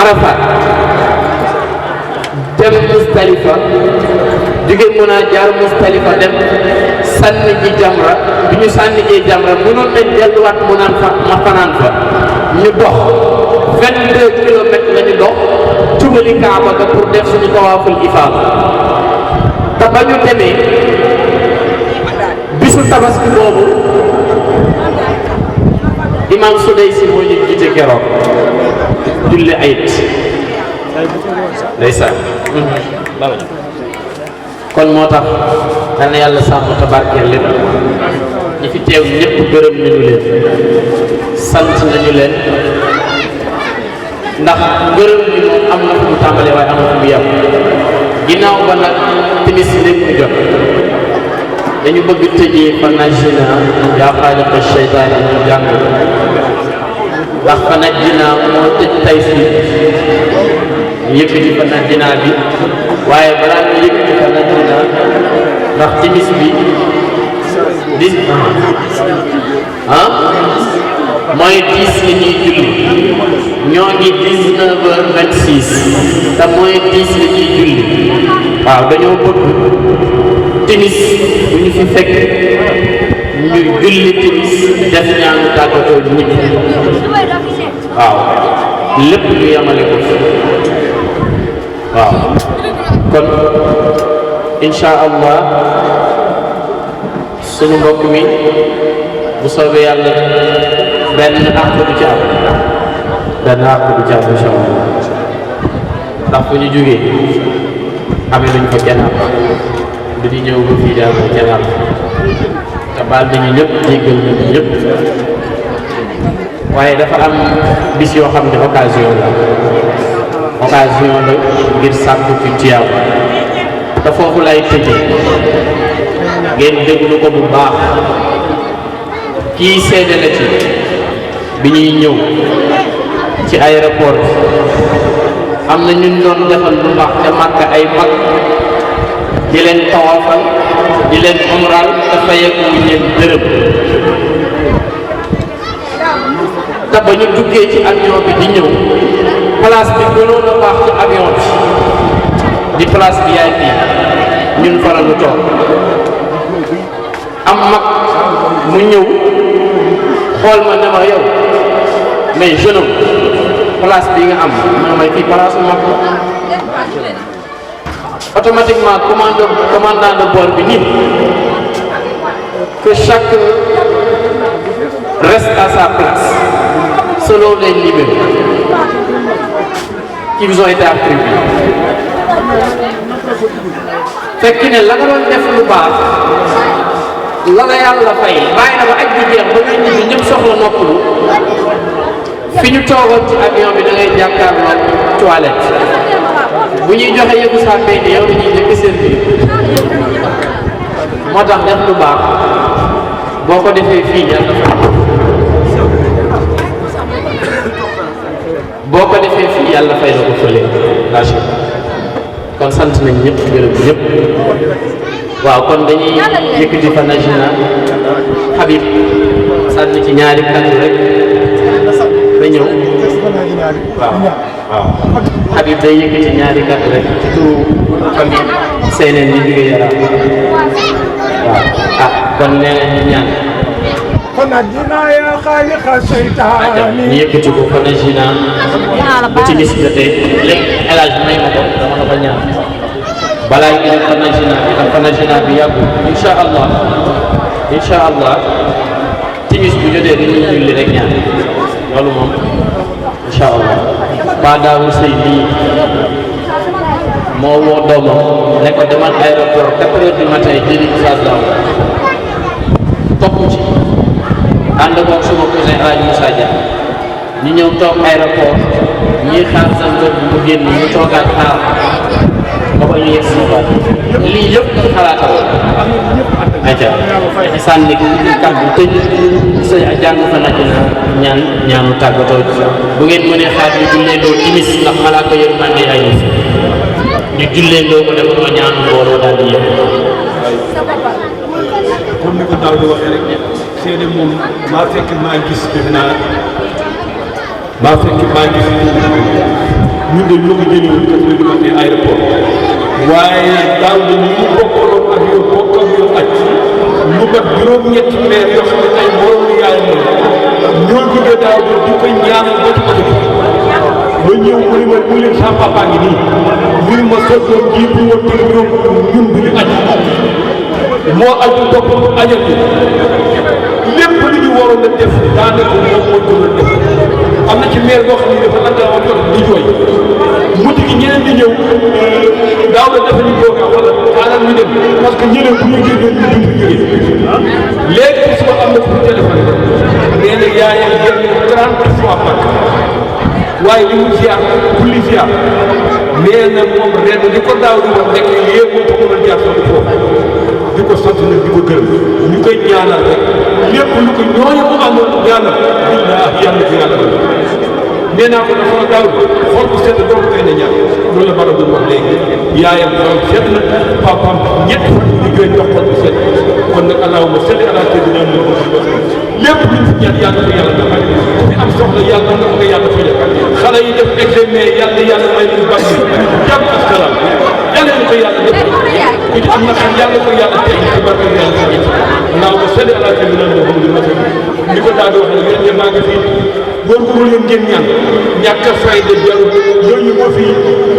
Arafat dem Mustalifa jóge Muna jaar Mustalifa dem sànni ji jamra bi ñu sànni ji jamra mënoon nañ delluwaat mu naan fa ma fanaan fa ñu dox 22 kilomètres la ñu dox jubali Kaaba ga pour def suñu tawaaful ifaada te ba ñu demee bisu tabaski boobu imam Sudaysi moo ñu jiite keroog julli ayit ndeysaan kon moo tax dal na yàlla sàmm te barkeel leen ñi fi teew ñëpp gërëm nañu leen sant nañu leen ndax gërëm bi moom am na fu mu tàmbalee waaye am na fu mu yem ginnaaw ba nag timis lépp mu jot dañu bëgg tëjee fa najjina yaa xaaliqa sheytaani ñu jàng ndax fa najjina moo tëj tay si yëkkati fa najjina bi waaye balaa ñu yëkkati fa najjina ndax timis bi mooy 10 li ñuy julli ñoo ngi 19h26 te mooy 10 li ñuy julli waaw dañoo bëgg timis bu ñu fi fekk ñu julli timis def ñaanu tàggatoo nit waaw lépp ñu yemale ko waaw kon insha allah sunu mbokk mi bu soobee yàlla benn àq du ci am benn àq du ci am insha allah ndax fu ñu jógee amee nañu fa kenn àq du di ñëw ba fii daal ba kenn àq te baal nañu ñëpp jéggal nañu ñëpp waaye dafa am bis yoo xam ne occasion la ngir sàkku fi tiyaw te foofu lay tëjee ngeen déglu ko bu baax kii seede la ci bi ñuy ñëw ci aéroport bi am na ñun doon defal lu baax te Makka ay mag di leen tawafal di leen umral te fayeeku leen dërëm te ba ñu duggee ci avion bi di ñëw place bi gënoon a baax ci avion bi di place VIP ñun fa la ñu toog am mag mu ñëw xool ma ne ma yow mais jeune homme place bi nga am ma may fii place bu mag automatiquement commandant de bord bi nii que chacun reste à sa place selon les numéros qui vous ont été attribués fekk ne la nga doon def lu baax la la yàlla fay bàyyi na ba aj bi jeex ba ngay ñibbi ñëpp soxla noppalu fi ñu toogoon ci avion bi da ngay jàkkaarloo toilette bu ñuy joxe yëgu saa mbay ni yow dañuy njëkk servir moo tax def lu baax boo ko defee fii yàlla fay nañ ñëpp gërëm ñëpp waaw kon dañuy yëkkati fa Najina Habib sànni ci ñaari kàddu rek ba ñëw waaw Habib day yëkkati ñaari kàddu rek ci turu famille Seeneen di jóge Yara waaw kon nee nañ ñu ñaan فنجنا يا خالق الشيطان ñu yëkkati ko fa Najina bu ci gis jotee léegi élage may ma ko dama la ko ñaan balaa ñu def fa Najina bi yàggu incha allah timis bu jotee dañuy julli rek ñaan loolu moom incha allah ba daawul sëy lii moo woo doomam ne ko demal aéroport 4 heures du matin jëli Oustaz Daouda topp ci ànd ak suma cousin El Hadj Moussa Dia ñu ñëw toog aéroport ñii xaar seen bopp mu génn ñu toogaat xaar ba ba ñu yegg si lii yëpp xalaatal ayca sànni kàddu tëj sa jàng fa Najina ñaanu tàggatoo bu ngeen mënee xaar ñu jullee doo timis ndax malaaka yërmande ay ñu jullee doo ko def ko ñaanu mbooloo daal di yëpp comme ni ko daaw di waxee rek seede moom maa fekk maa gis defe naa ñun de ñu ko jëlee woon 4 heures du matin aéroport waaye daaw de ñu bokkaloon ak yow bokk ak yow aj lu mat juróom-ñetti meer yoo xam ne ay moromu yaay la ñoo jógee daaw de di koy ñaanal ba ci oto bi ba ñëw mu ne ma mu leen sa papa ngi nii mbir ma sa doom ji bu woon te ñoom ñun bu ñu aj moo aju bopp ajal bi lépp li ñu waroon a def daanaka moom moo doon def am na ci maire boo xam ne dafa nangam ak yoon di jooy mujj gi ñeneen di ñëw daaw la dafa ñu toog wala xaaral ñu dem parce que ñeneen bu ñu génnoon ñu dund jógee léegi suba am na fu téléphone nee na yaayam jël 30 fois par waaye li mu ziar kulli ziar nee na moom ren li ko daaw di wax nekk yéen moo ko mën a jaar foofu di ko sant nag di ko gërëm ñu koy ñaanal rek lépp lu ko ñooñu ko amoon ñaanal billaahi yàlla ko yàlla nee naa ko dafa daaw xool bu sedd doo ko koy na ñaan loolu la bara doon wax léegi yaayam xool sedd na papaam ñett fan ñu koy jox xool bu sedd kon nag allahumma salli ala sayyidina Muhammad lépp luñ fi ñaan yàlla ko yàlla defal ku fi am soxla yàlla na ko yàlla fajal xale yi def examen yàlla may leen bàcc jàmm ak salaam yàlla na ko yàlla defal ku ci am na xam yàlla ko yàlla teg ci barke yàlla ci allahumma salli ala sayyidina Muhammad ni ko daal di wax ne yéen maa ngi fi góorgóorlu leen ngeen ñaan ñàkk a fayda jarul ñooñu ko fii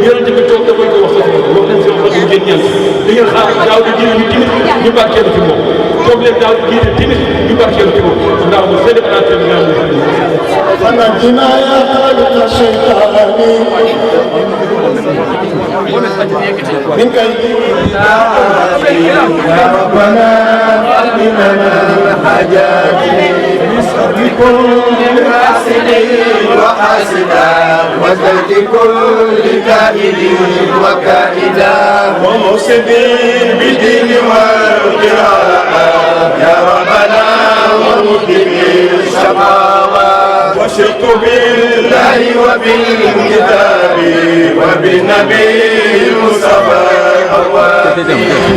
yonent bi toog dafay ko wax sax wax leen si wax ngeen ñaan di ngeen xaar daaw di jiite ñu timit ñu barkeelu ci moom toog leen daaw di jiite timit ñu barkeelu ci moom ndax mu sëdd ala sayyidina فنجنا يا خالق الشيطان من كيد يا ربنا قلبنا الحاجات بكل حاسد وحاسدا وزد كل كائد وكائدا ومفسد بالدين والقراءة يا ربنا ومقيم الشقاوة وشرك بالله وبالكتاب وبالنبي المصطفى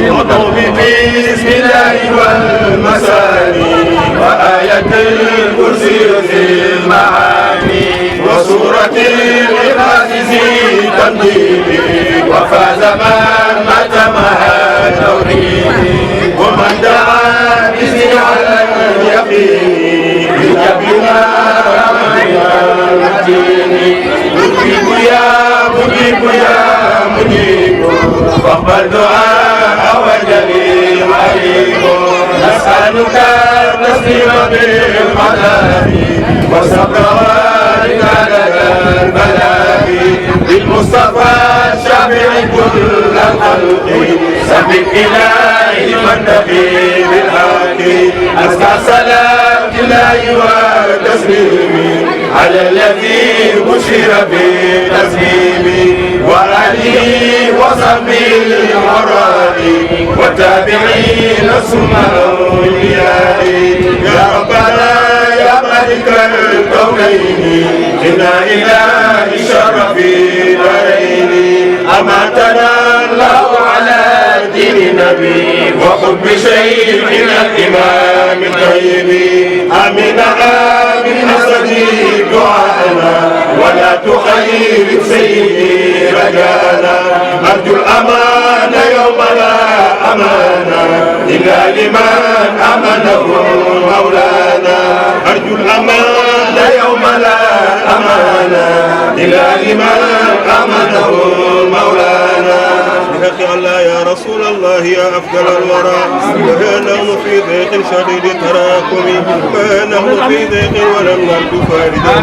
وقوم بسم الله والمساني وآية الكرسي ذي المعاني وسورة الإخلاص ذي التمجيد وفاز من مات مع التوحيد ومن دعا بذي على اليقين بجبنا مجيب فاقبل دعاء وجليل عليم نسألك التسليم بالقدر والصبر والرجال البلاء بالمصطفى شافع كل الخلق سبق إلهي من تقي بالحق أزكى صلاة الله وتسليمي على الذي بشر بالتسليم وآله وصحبه الغرار والتابعين ثم الأولياء يا ربنا يا مالك الكونين إنا إله شرف دارين أماتنا الله وحب شيخنا الإمام الطيب آمين آمين أستجيب دعاءنا ولا تخيب سيدي رجاءنا أرجو الأمان يوم لا أمان إلا لمن أمنه مولانا أرجو الأمان يوم لا أمان إلا لمن أمنه مولانا بحق الله يا رسول الله يا أفضل الورى وهنهم في ضيق شديد تراكم فنحن في ضيق ولم نرجو فاردا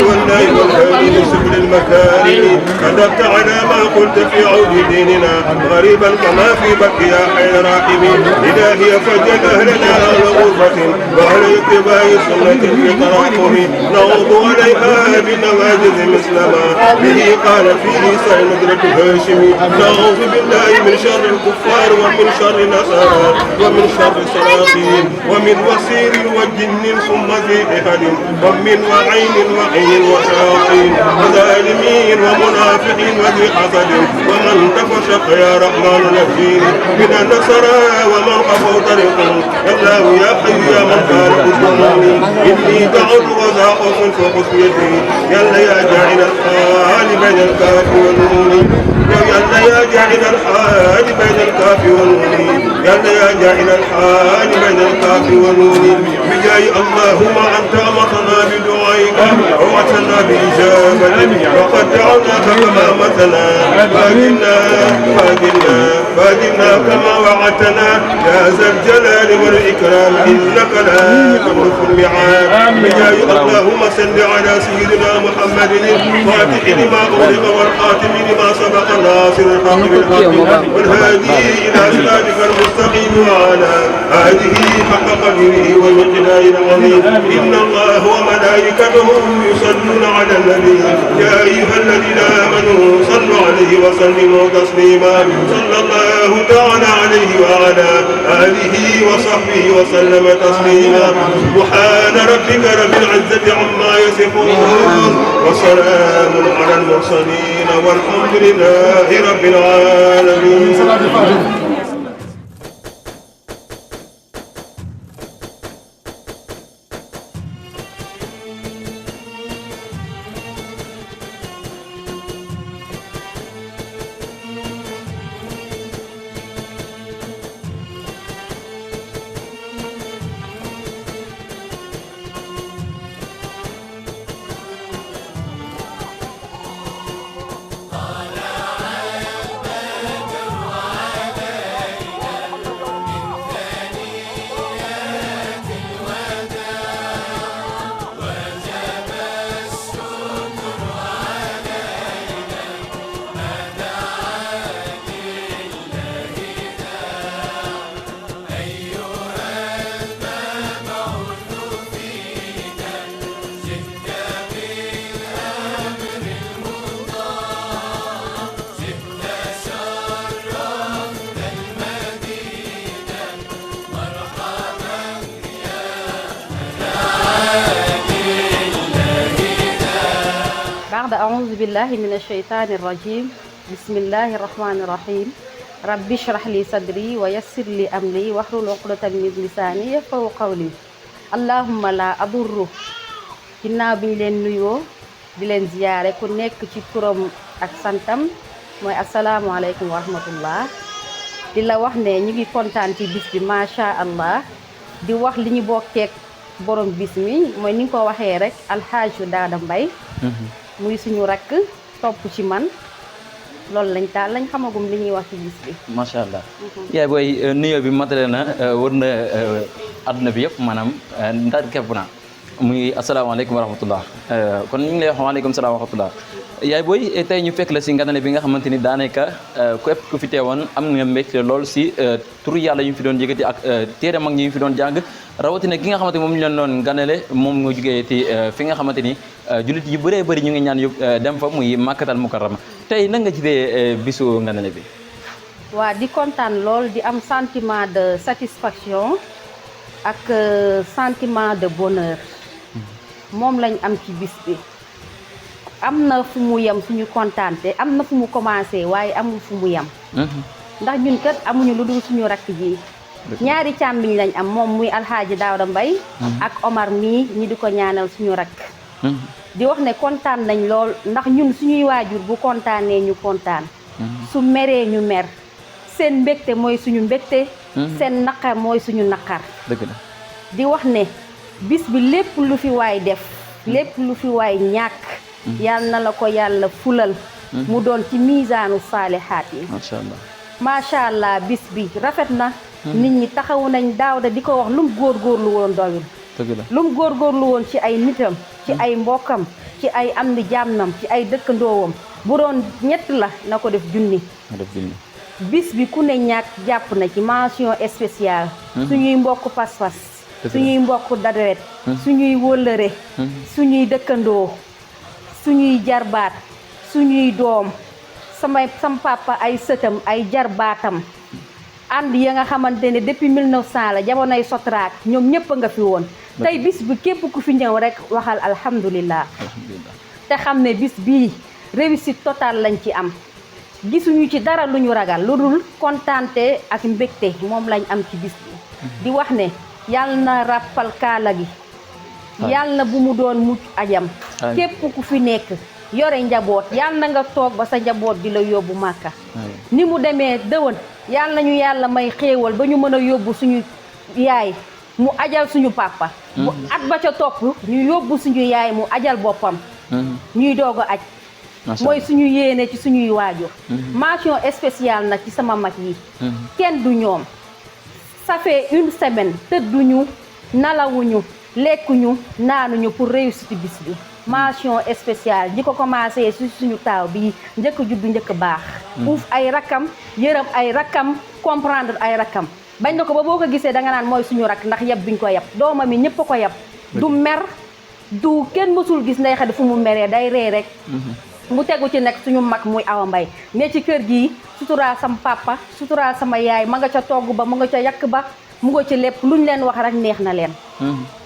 والله والهادي لسبل المكارم كذبت على ما قلت في عود ديننا غريبا كما في بك يا خير راحم إلهي فجد أهلنا أهل غربة وأهل اتباع سنة في تراكم نعوض عليها بنواجذ مثل ما به قال فيه سعيد مدرك هاشم نعوذ بالله من شر الكفار ومن شر النصارى ومن شر السلاطين ومن وسير وجن ثم ذي أحد ومن وعين وعين وشياطين وظالمين ومنافقين وذي حسد ومن تفشق يا رحمن نجيني من النصارى ومن قفوا طريقهم الله يا حي يا من قال قدومني إني دعوت وذا خوف فوق يدي يلا يا جاعل الحال بين الكاف والنون يلا يا جاعل الحال بين الكاف والنون يلا يا جاعل الحال بين الكاف والنون بجاي اللهم أنت أمرنا بدعائك ووعدتنا بإجابتك وقد دعوناك كما أمرتنا فاجلنا كما وعدتنا يا ذا الجلال والإكرام إنك لا تخلف الميعاد بجاي اللهم صل على سيدنا محمد الفاتح لما أغلق والخاتم لما سبق الناصر الحق بالحق والهادي إلى صراطك المستقيم وعلى آله حق قدره والمقدار العظيم إن الله وملائكته يصلون على النبي يا أيها الذين آمنوا صلوا عليه وسلموا تسليما صلى الله تعالى عليه وعلى آله وصحبه وسلم تسليما سبحان ربك رب العزة عما يصفون وسلام على المرسلين والحمد لله رب العالمين. أعوذ بالله من الشيطان الرجيم بسم الله الرحمن الرحيم رب اشرح لي صدري ويسر لي أمري واحلل عقدة من لساني يفقهوا قولي اللهم لا أضر ginnaaw bi ñu leen nuyoo di leen ziyaare ku nekk ci turam ak santam mooy asalaamaaleykum wa rahmatullah di la wax ne ñu ngi kontaan ci bis bi macha allah di wax li ñu bokkeek borom bis mi mooy ni nga ko waxee rek alxaaju Daada Mbay muy suñu rakk topp ci man loolu lañ xamagum li ñuy wax ci bis bi macha allah yaay booy nuyoo bi matale na wër na àdduna bi yëpp maanaam ndax kepp na muy asalaamaaleykum wa rahmatullah kon ñu ngi lay wax waaleykum salaam wa rahmatullah yaay booy tey ñu fekk la si nganale bi nga xamante ni daanaka képp ku fi teewoon am nga mbégte lool si turu yàlla ñu fi doon yëkkati ak téere mag ñi ñu fi doon jàng rawatina ki nga xamante ni moom ñu leen doon nganale moom nga jógee ci fi nga xamante ni jullit yu bëree bëri ñu ngi ñaan yëpp dem fa muy Makkatal Mukarrama tey nan nga gisee bisu nganale bi. waa di kontaan lool di am sentiment de satisfaction ak sentiment de bonheur moom lañ am ci bis bi. am na fu mu yem suñu kontaante am na fu mu commencé waaye amul fu mu yem ndax ñun kat amuñu lu dul suñu rakk ji ñaari càmmiñ lañ am moom muy alxaaji Daawda Mbay ak Omar mii ñi di ko ñaanal suñu rak di wax ne kontaan nañ lool ndax ñun suñuy waajur bu kontaanee ñu kontaan su meree ñu mer seen mbégte mooy suñu mbégte seen naqar mooy suñu naqar dëgg la di wax ne bis bi lépp lu fi waay def lépp lu fi waay ñàkk yal na la ko yàlla fulal mu doon ci miisaanu saalihaat yi macha allah bis bi rafet na nit ñi taxawu nañ Daawda di ko wax lum góorgóorlu woon doyul lum góorgóorlu woon ci ay nitam ci ay mbokkam ci ay am di jàmmam ci ay dëkkandoowam bu doon ñett la na ko def junni bis bi ku ne ñàkk jàpp na ci mention spéciale suñuy mbokk pas-pas suñuy mbokk deret suñuy wóllëre suñuy dëkkandoo suñuy jarbaat suñuy doom sam papa ay sëtam ay jarbaatam ànd ya nga xamante ne depuis 1900 la jamonoy Sotrac ñoom ñëpp a nga fi woon tey bis bi képp ku fi ñëw rek waxal alhamdulillah te xam ne bis bii réussite totale lañ ci am gisuñu ci dara lu ñu ragal lu dul kontaante ak mbégte moom lañ am ci bis bi di wax ne yàlla na ràppal kaala gi yàlla na bu mu doon mucc ajam képp ku fi nekk yore njaboot yàlla na nga toog ba sa njaboot di la yóbbu màkka ni mu demee dëwën yàlla nañu yàlla may xéewal ba ñu mën a yóbbu suñu yaay mu ajal suñu papa bu at ba ca topp ñu yóbbu suñu yaay mu ajal boppam ñuy doog a aj mooy suñu yéene ci suñuy waajur mention spéciale nag ci sama mag yi kenn du ñoom ça fait une semaine tëdduñu nalawuñu lekkuñu naanuñu pour réussite bis bi mention spéciale ñi ko commencé ci suñu taaw bi njëkk juddu njëkk baax uuf ay rakkam yërëm ay rakkam comprendre ay rakkam bañ na ko ba boo ko gisee da nga naan mooy suñu rak ndax yab biñ ko yab doomam yi ñëpp a ko yab du mer du kenn mësul gis Ndeye Khady fu mu meree day ree rek mu tegu ci nekk suñu mag muy Awa Mbay ne ci kër gi suturaa sama papa suturaa sama yaay ma nga ca togg ba mu nga ca yàq ba mu nga ci lépp luñ leen wax rek neex na leen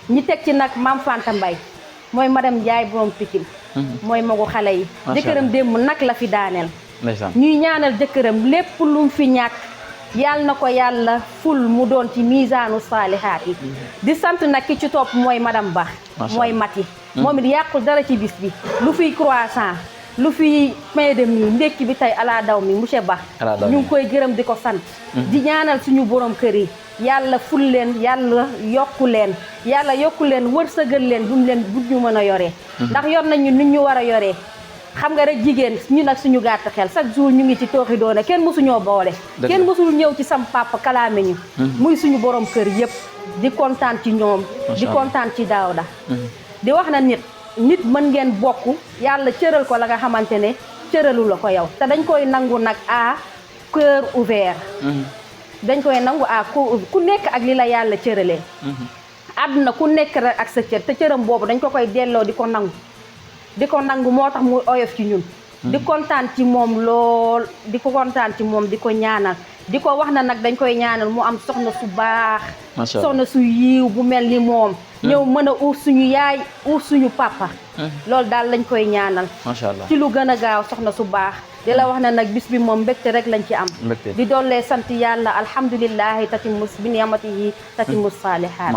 ñi teg ci nag Maam Fanta Mbay mooy madame Ndiaye borom Pikine mooy magu xale yi jëkkëram démb nag la fi daaneel ñuy ñaanal jëkkëram lépp lu fi ñàkk yàlla na ko yàlla ful mu doon ci miisaanu saalihaat yi di sant nag ki ci topp mooy madame Ba mooy Mati moom it yàqul dara ci bis bi lu fiy croissant lu fi pain de mie ndekki bi tey ala daw mi monsieur Ba ñu ngi koy gërëm di ko sant di ñaanal suñu borom kër yi yàlla ful leen yàlla yokku leen wërsëgal leen duñ ñu mën a yoree ndax yor nañu nit ñu war a yoree xam nga rek jigéen ñu nag suñu gàtt xel chaque jour ñu ngi ci tooxi doone kenn mësuñoo boole kenn mësul ñëw ci sam papa kalaame ñu muy suñu borom kër yëpp di kontaan ci ñoom di kontaan ci Daawda di wax na nit mën ngeen bokk yàlla cëral ko la nga xamante ne cëralu la ko yow te dañ koy nangu nag à cœur ouvert dañ koy nangu à ku nekk ak li la yàlla cëralee àdduna ku nekk rek ak sa cër te cëram boobu dañ ko koy delloo di ko nangu moo tax muy oyof ci ñun di kontaan ci moom lool di ko kontaan ci moom di ko ñaanal di ko wax na nag dañ koy ñaanal mu am soxna su baax soxna su yiiw bu mel ni moom ñëw mën a uuf suñu yaay uuf suñu papa loolu daal lañ koy ñaanal ci lu gën a gaaw soxna su baax di la wax na nag bis bi moom mbégte rek lañ ci am di dollee sant yàlla alhamdulillahi tatimus bi ni'matihi tatimus saalihaat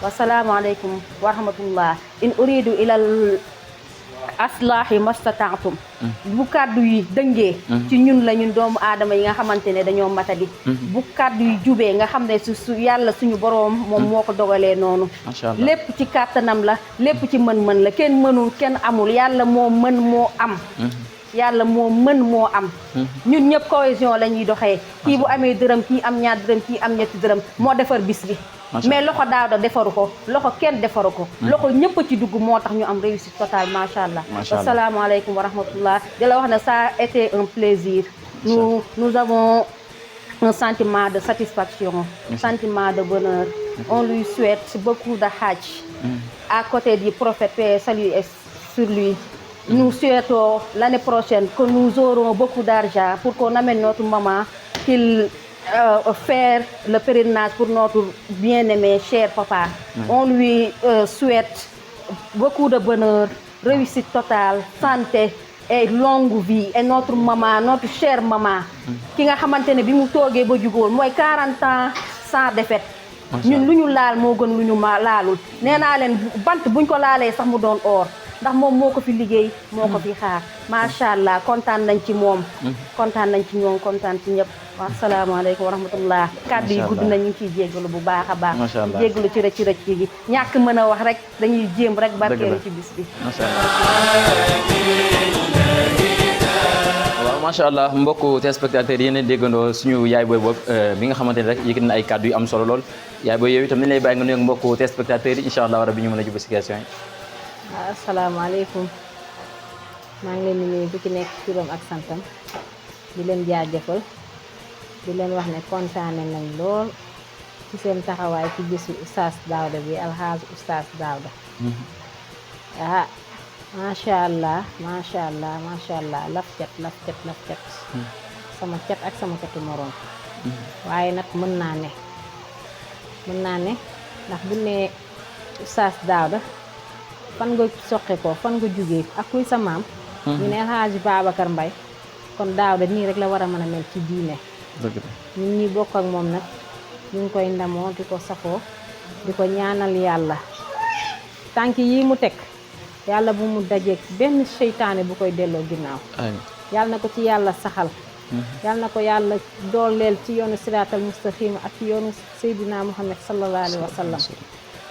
wasalaamu aleykum wa rahmatullah in uridu ilal aslaahi mastataatum bu kàddu yi dëngee ci ñun la ñun doomu aadama yi nga xamante ne dañoo matadi bu kàddu yi jubee nga xam ne su yàlla suñu boroom moom moo ko dogalee noonu lépp ci kàttanam la lépp ci mën-mën la kenn mënul kenn amul yàlla moo mën moo am yàlla moo mën moo am ñun ñëpp cohésion la ñuy doxee kii bu amee dërëm kii am ñaar dërëm kii am ñetti dërëm moo defar bis bi mais loxo Daawda defaru ko loxo kenn defaru ko loxo ñëpp a ci dugg moo tax ñu am réussite totale macha allah asalaamaaleykum wa rahmatullah di la wax ne ça a été un plaisir nous avons un sentiment de satisfaction un sentiment de bonheur on lui souhaite beaucoup de hajj à côté du prophète paix et salut sur lui. Nous souhaitons l'année prochaine que nous aurons beaucoup d'argent pour qu'on amène notre maman qu'il faire le pèlerinage pour notre bien-aimé cher papa. On lui souhaite beaucoup de bonheur, réussite totale, santé et longue vie. Et notre maman, notre chère maman, qui nga xamantene bi mu toogee ba jugoon mooy 40 ans sans défaite ñun lu ñu laal moo gën lu ñu ma laalul nee naa leen bant buñ ko laalee sax mu doon or ndax moom moo ko fi liggéey moo ko fi xaar macha allah kontaan nañ ci moom kontaan nañ ci ñoom kontaan ci ñëpp asalaamaaleykum wa rahmatullah kàddu yi gudd nañ ñu ngi ciy jéggalu bu baax a baax jéggalu ci rëcc gi ñàkk mën a wax rek dañuy jéem rek barkeelu ci bis bi waaw macha allah mbokku téléspectateurs yéen a déggandoo suñu yaay booy boobu bi nga xamante ne rek yëkkati na ay kàddu yu am solo lool yaay booy yow itam nañ lay bàyyi nga nuyoog mbokku téléspectateurs yi incha allah rabbi ñu mën a jublu si question yi. asalaamaaleykum maa ngi leen di nuyu ku ci nekk turam ak santam di leen jaajëfal di leen wax ne kontaane nañ lool ci seen taxawaay ci bisu Oustaz Daouda bi alxaaj Oustaz Daouda macha allah laf cat sama cat ak sama catu moroom waaye nag mën naa ne ndax bu ne Oustaz Daouda fan nga soqe ko fan nga jugee ak kuy sa maam ñu ne Alxaaji Babacar Mbaye kon Daouda nii rek la war a mën a mel ci diine ñun ñi bokk ak moom nag ñu ngi koy ndamoo di ko safoo di ko ñaanal yàlla tànk yi mu teg yàlla bu mu dajeeg benn seytaane bu koy delloo ginnaaw yàlla na ko ci yàlla saxal yàlla na ko yàlla dooleel ci yoonu siraatal mustaqima ak ci yoonu Seydina Muhammad sallallahu alayhi wa sallam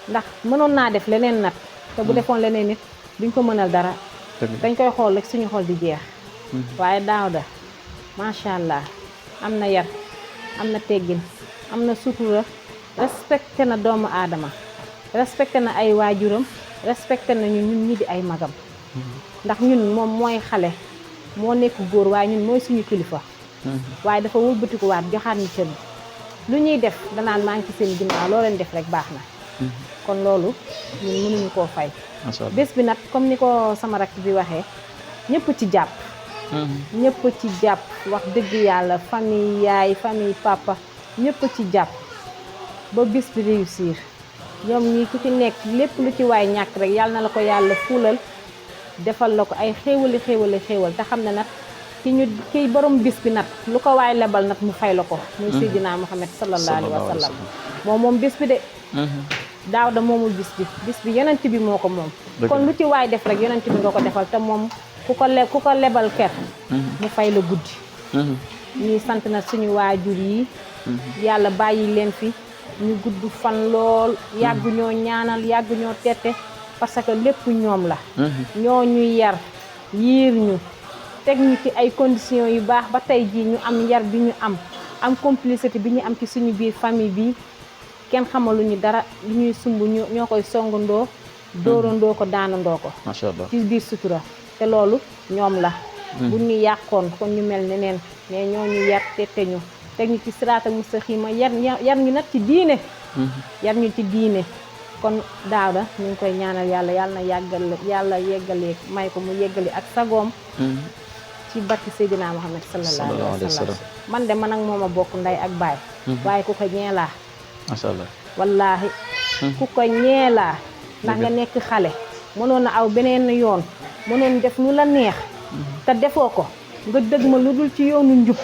ndax mënoon naa def leneen nag te bu defoon leneen nit duñ ko mënal dara dañ koy xool rek suñu xol di jeex waaye Daouda macha allah am na yar am na teggin am na sutura respecté na doomu aadama respecté na ay waajuram respecté na ñun ñi di ay magam ndax ñun moom mooy xale moo nekk góor waaye ñun mooy suñu kilifa waaye dafa wëlbatikuwaat joxaat ñu cër lu ñuy def danaan maa ngi ci seen ginnaaw loo leen def rek baax na kon loolu ñun mënuñu koo fay bés bi nag comme ni ko sama rakk bi waxee ñëpp ci jàpp wax dëgg yàlla famille yaay famille papa ñëpp ci jàpp ba bis bi réussir ñoom ñi ku ci nekk lépp lu ci waay ñàkk rek yàlla na la ko yàlla fuulal defal la ko ay xéewal te xam ne nag kiy borom bis bi nag lu ko waay lebal nag mu fay la ko muy Seydina Muhammad sallallahu alayhi wa sallam moom bis bi de Daouda moomul bis bi yonent bi moo ko moom kon lu ci waay def rek yonent bi nga ko defal te moom ku ko lebal ker mu fay la guddi ñuy sant na suñu waajur yi yàlla bàyyi leen fi ñu gudd fan lool yàgg ñoo ñaanal yàgg ñoo tette parce que lépp ñoom la ñoo ñuy yar yiir ñu teg ñu ci ay conditions yu baax ba tey jii ñu am yar bi ñu am complicité bi ñu am ci suñu biir famille bi kenn xamaluñu dara lu ñuy sumb ñoo koy songandoo dóorandoo ko daanandoo ko macha allah ci biir sutura te loolu ñoom la bu ñu yàqoon kon ñu mel neneen mais ñoo ñu yar tette ñu teg ñu ci siraatal mustaqima yar ñu nag ci diine yar ñu ci diine kon Daouda ñu ngi koy ñaanal yàlla na yàlla yeggale may ko mu yeggali ak sagoom ci barki Seydina Muhammad sallallahu alayhi wa sallam man de man ak moom a bokk ndey ak baay waaye ku ko ñeelaa macha allah wallaahi ku ko ñeelaa ndax nga nekk xale mënoon a aw beneen yoon mënoon def lu la neex te defoo ko nga dëgg ma lu dul ci yoonu njub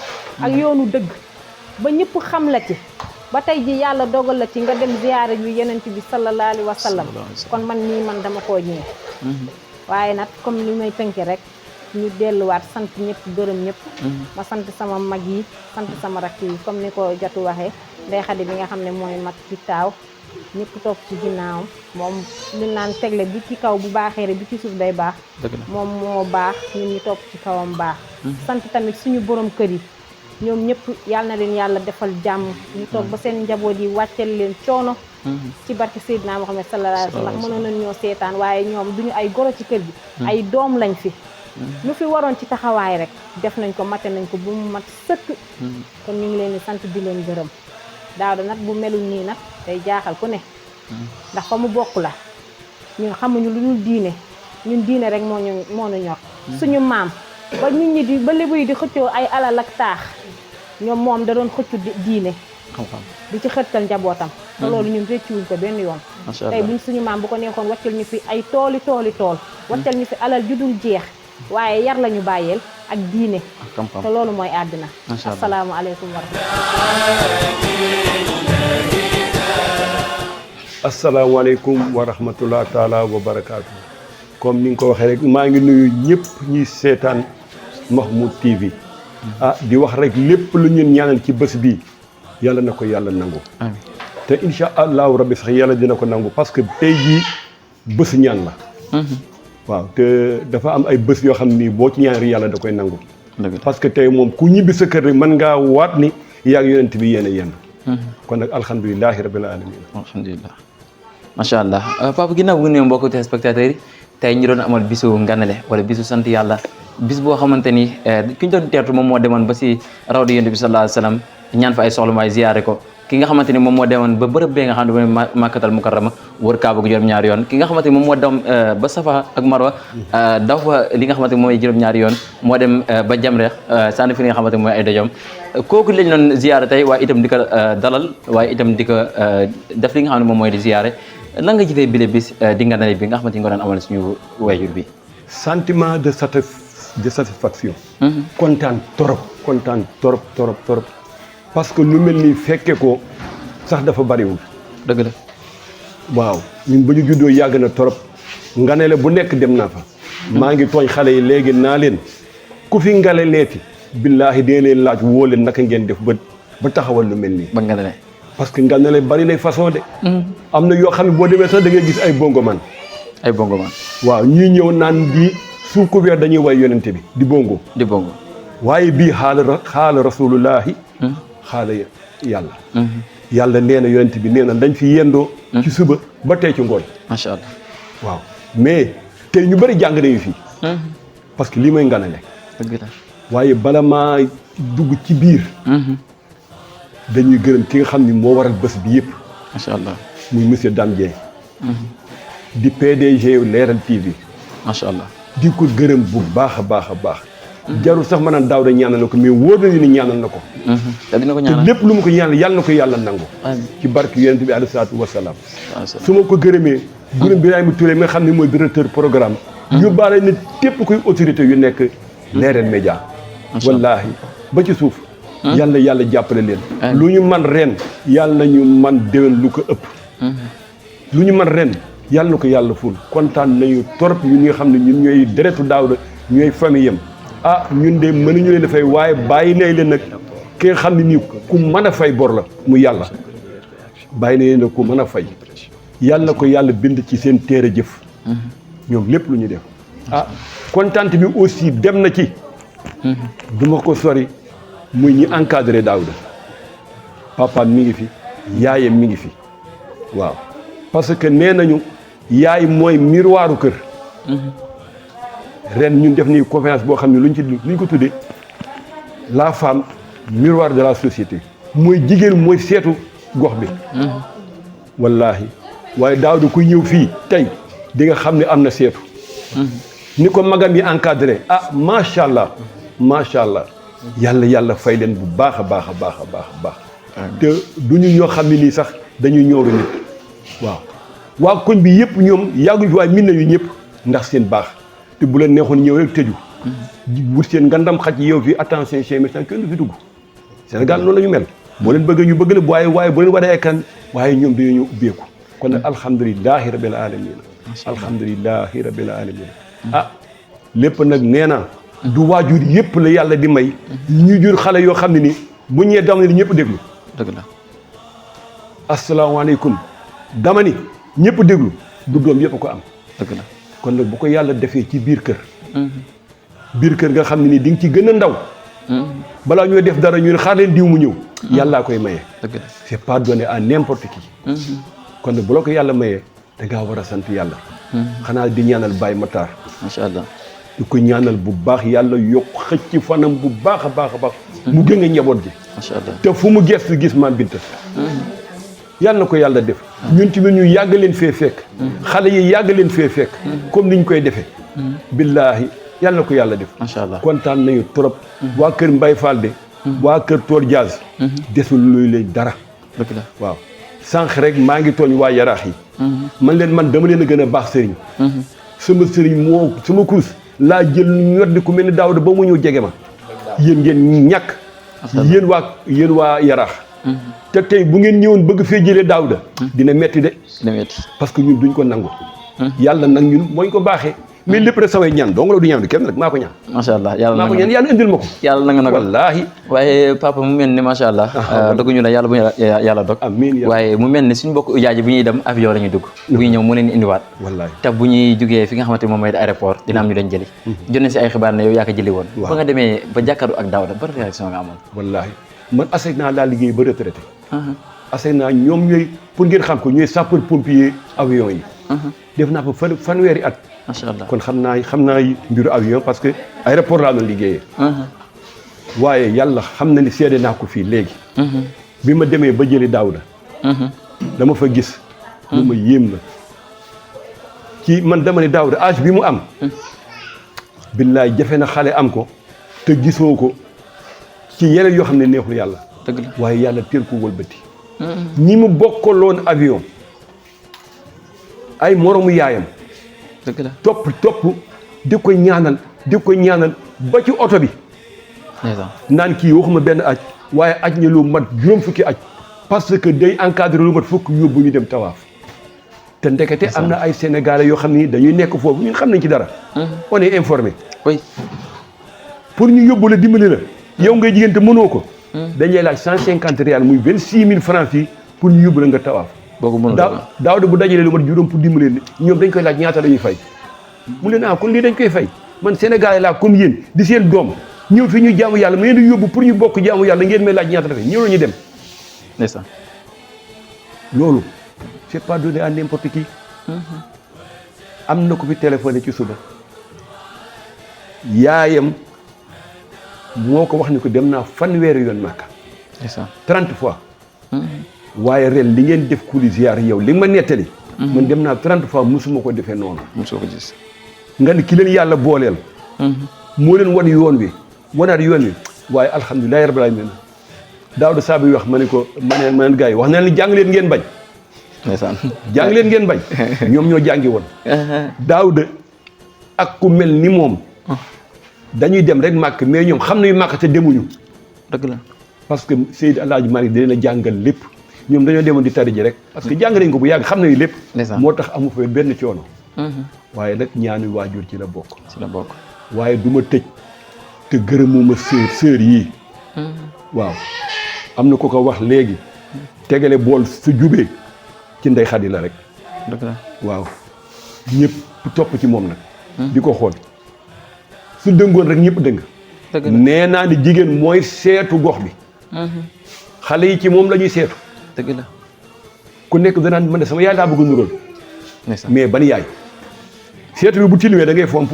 ak yoonu dëgg ba ñëpp xam la ci ba tey ji yàlla dogal la ci nga dem ziyaara bi yonent bi sallallahu alayhi wa sallam kon man nii man dama koo ñëwee waaye nag comme li may tënke rek ñu delluwaat sant ñëpp gërëm ñëpp ma sant sama mag yi sant sama rakk yi comme ni ko jotu waxee Ndey Xadi bi nga xam ne mooy mag ci taaw ñëpp topp ci ginnaawam moom li naan tegle bi ci kaw bu baaxee rek bi ci suuf day baax moom moo baax ñun ñu topp ci kawam baax sant tamit suñu borom kër yi ñoom ñëpp yàlla na leen yàlla defal jàmm ñu toog ba seen njaboot yi wàccel leen coono ci barke Seydina Muhammad sallallahu alayhi wa sallam mënoon nañ ñoo seetaan waaye ñoom duñu ay goro ci kër gi ay doom lañ fi lu fi waroon ci taxawaay rek def nañ ko mate nañ ko bu mu mat sëkk kon ñu ngi leen di sant di leen gërëm Daouda nag bu melul nii nag day jaaxal ku ne ndax fa mu bokk la ñun xamuñu lu dul diine ñun diine rek moo ñu ñor suñu maam ba nit ñi di ba lébu yi di xëccoo ay alal ak taax ñoom moom da doon xëccu diine di ci xëttal njabootam te loolu ñun réccuwuñ ko benn yoon tey buñ suñu maam bu ko neexoon wàccal ñu fi ay tool wàccal ñu fi alal ju dul jeex waaye yar lañu bàyyeel ak diine te loolu mooy àddina assalaamu aleykum wa rahmatulah asalaamaaleykum wa rahmatullah taala wa barakaatu. comme ni nga ko waxee rek maa ngi nuyu ñëpp ñuy seetaan Mahmoud TV. di wax rek lépp lu ñun ñaanal ci bés bii yàlla na ko yàlla nangu. te incha allahu rabbi sax yàlla dina ko nangu parce que tey jii bés ñaan la. waaw te dafa am ay bés yoo xam ni boo ci ñaan yàlla da koy nangu. parce que tey moom ku ñibbi sa kër rek mën ngaa waat ni yaa ngi yonent bi yéen a yenn. kon nag alhamdulilahi rabbil alamin. alhamdulilah macha allah papa ginnaaw bu ñu nee mbokku téléspectateurs yi tey ñu doon amal bisu nganale wala bisu sant yàlla bis boo xamante ni ki ñu doon teertu moom moo demoon ba si rawdu yonent bi sallallahu alayhi wa sallam ñaan fa ay soxla maay ziyaare ko ki nga xamante ni moom moo demoon ba bërëb bee nga xam ne mooy Makkatal Mukarrama wër Kaaba gu juróom-ñaari yoon ki nga xamante ni moom moo dem ba Safa ak Marwa daw fa li nga xamante ni mooy juróom-ñaari yoon moo dem ba Jamra sànni fi nga xamante ni mooy ay dojom kooku lañ doon ziyaare tey waaye itam di ko dalal waaye itam di ko def li nga xam ne moom mooy di ziyaare lan nga gisee bile bis di nganale bi nga xamante ni nga doon amal suñu waajur bi. sentiment de satisfaction. kontaan torop parce que lu mel ni fekke ko sax dafa bariwul. dëgg la. waaw ñun ba ñu juddoo yàgg na torop nganale bu nekk dem naa fa. maa ngi tooñ xale yi léegi naa leen ku fi ngale leeti billaahi dee leen laaj woo leen naka ngeen def ba taxawal lu mel nii. ba nganale. parce que nganale bari nay façon de. am na yoo xam ne boo demee sax da ngay gis ay bongoman. ay bongoman. waaw ñuy ñëw naan di sous couvert dañuy way yonente bi di bongo. waaye bii xaala rasulullahi xaala yàlla. yàlla nee na yonent bi nee na dañ fi yendoo. ci suba ba tey ci ngoon. macha allah. waaw mais tey ñu bëri jàng nañu fii. parce que lii mooy nganale. dëgg la. waaye bala maa dugg ci biir. dañuy gërëm ki nga xam ni moo waral bés bi yëpp. macha allah muy monsieur Dame Dieng. di PDG Leral TV. macha allah di ko gërëm bu baax a baax. jarul sax ma naan daaw da ñaanal na ko mais wóor na ni ñaanal na ko. te dina ko ñaanal te lépp lu mu ko ñaanal yàlla na ko yàlla nangu. ci barke yonent bi alayhi salaatu wasalaam. su ma ko gërëmee. gërëm Birahima Touré mi nga xam ne mooy directeur programme. yóbbaale ne képp kuy autorité yu nekk Leral Média. wallaahi ba ci suuf. yàlla jàppale leen. lu ñu man ren yàlla nañu man déwén lu ko ëpp. lu ñu man ren yàlla na ko yàlla ful kontaan nañu torop ñun ñi nga xam ne ñun ñooy deretu Daawda ñooy famille yam ñun de mënuñu leen dafay waaye bàyyi nañ leen nag ki nga xam ne nii ku mën a fay bor la mu yàlla bàyyi nañ leen nag ku mën a fay yàlla na ko yàlla bind ci seen téere jëf ñoom lépp lu ñu def kontaan bi aussi dem na ci duma ko sori muy ñi encadré Daawda papaam mi ngi fi yaayam mi ngi fi waaw parce que nee nañu yaay mooy miroiru kër ren ñun def ni conférence boo xam ne luñ ko tuddee la femme miroir de la société mooy jigéen mooy seetu gox bi wallaahi waaye Daawda kuy ñëw fii tey di nga xam ne am na seetu ni ko magam yi encadré macha allah yàlla fay leen bu baax a baax te duñu ñoo xam ne nii sax dañuy ñooru nit waaw waa koñ bi yëpp ñoom yàgguñ fi waaye min nañu ñëpp ndax seen baax te bu leen neexoon ñëw rek tëju wut seen ngandam xaj yow fii attention chez médecin kenn du fi dugg Sénégal noonu la ñu mel boo leen bëggee ñu bëgg la waaye boo leen waree ay kan waaye ñoom dañoo ñëw ubbeeku kon nag alhamdulilahi rabbil alamin alhamdulilahi rabbil alamin lépp nag nee na du waajur yëpp la yàlla di may ñu jur xale yoo xam ne ni bu ñee dam ne ni ñëpp déglu dëgg la asalaamaaleykum dama ni ñëpp déglu du doom yëpp ko am dëgg la kon nag bu ko yàlla defee ci biir kër nga xam ne nii di nga ci gën a ndaw balaa ñooy def dara ñu ne xaar leen diw mu ñëw yàllaa koy maye c'est pas donné à n'importe qui kon nag bu la ko yàlla mayee da ngaa war a sant yàlla xanaa di ñaanal Baye Matar macha allah di ko ñaanal bu baax yàlla yokk xëcc fanam bu baax a baax mu gën a njaboot gi macha allah te fu mu gestu gis Mame Binta yàlla na ko yàlla def ñun tamit ñu yàgg leen fee fekk xale yi yàgg leen fee fekk comme ni ñu koy defee billaahi yàlla na ko yàlla def macha allah kontaan nañu trop waa kër Mbaye Fall de waa kër Toor Diaz desul luy leen dara dëgg la waaw sànq rek maa ngi tooñ waa yaraax yi man dama leen a gën a baax sëriñ sama sëriñ sama kurus laa jël ñor di ku mel ni Daawda ba mu ñëw jege ma yéen ngeen ñàkk yéen waa yaraax te tey bu ngeen ñëwoon bëgg fee jëlee Daouda dina metti de dina metti parce que ñun duñ ko nangu yàlla nag ñun mooñ ko baaxee mais lépp rek samay ñaan dong la du ñaan di kenn nag maa ko ñaan macha allah yàlla maa ko ñaan yàlla indil ma ko yàlla nangu na ko wallaahi waaye papa mu mel ni macha allah doguñu la yàlla bu yàlla dog amiin waaye mu mel ni suñu mbokk ujaaji bu ñuy dem avion la ñuy dugg bu ñuy ñëw mu leen indiwaat wallaahi te bu ñuy jugee fi nga xamante moom mooy aéroport dina am ñu leen jëli jot nañ si ay xibaar ne yow yaa ko jëli woon ba nga demee ba jàkkaarlu ak Daouda ban réaction nga amoon wallaahi man aseg naa laa liggéey ba retraité aseg naa ñoom ñooy pour ngeen xam ko ñooy sapeur pompier avion yi def naa fa fanweeri at macha allah kon xam naa mbiru avion parce que aéroport laa doon liggéeyee waaye yàlla xam na ni seede naa ko fii léegi bi ma demee ba jëli Daouda dama fa gis lu ma yéem na ci man dama ne Daouda âge bi mu am billaay jafe na xale am ko te gisoo ko ci yeneen yoo xam ne neexul yàlla dëgg la waaye yàlla teel ko wëlbati ñi mu bokkaloon avion ay moromu yaayam dëgg la topp di ko ñaanal ba ci oto bi naan kii waxuma benn aj waaye aj ñi lu mat juróom fukki aj parce que day encadré lu mat fukk yóbbu ñu dem tawaaf te ndekete am na ay sénégalais yoo xam ni dañuy nekk foofu ñun xam nañ ci dara on est informé oui pour ñu yóbbu la dimbali la yow ngay jigéen te mënoo ko dañuy laaj 150 rial muy 26 000 francs fii pour ñu yóbbu la nga tawaaf Daouda bu dajalee lu mat juróom pour dimbali leen ñoom dañ koy laaj ñaata la ñuy fay mu leen kon lii dañ koy fay man sénégalais laa comme yéen di seen doom ñëw fi ñuy jaamu yàlla ma leen di yóbbu pour ñu bokk jaamu yàlla ngeen may laaj ñaata la fay ñëw la ñu dem ndeysaan loolu c'est pas donné à n'importe qui am na ko fi téléphoné ci suba yaayam moo ko wax ni ko dem naa fanweeri yoon Makka 30 fois waaye ren li ngeen def kuli ziar yow li nga ma nettali man dem naa 30 fois musuma ko defee noonu musoo ko gis nga ni ki leen yàlla booleel moo leen wan yoon wi wanaat yoon wi waaye alhamdulilahi rabbil alamin Daouda saa bi wax ma ne ko ma neen gars yi wax na leen jàng leen ngeen bañ ndeysaan jàng leen ngeen bañ ñoom ñoo jàngi woon Daouda ak ku mel ni moom dañuy dem rek màkk mais ñoom xam nañu màkk te demuñu dëgg la parce que Seydi El Hadji Malick da leen a jàngal lépp ñoom dañoo demoon di tari ji rek parce que jàng nañ ko bu yàgg xam nañu lépp moo tax amu fa benn coono waaye nag ñaanu waajur ci la bokk waaye du ma tëj te gërëmuma sœur yii waaw am na ko ko wax léegi tegale bool su jubee ci Ndey Xadi la rek dëgg la waaw ñëpp topp ci moom nag di ko xool su dëngoon rek ñëpp dëng nee naa ni jigéen mooy seetu gox bi xale yi ci moom la ñuy seetu dëgg la ku nekk danaan man de sama yaay laa bëgg nuróol mais ban yaay seetu bi bu tilimee da ngay fomp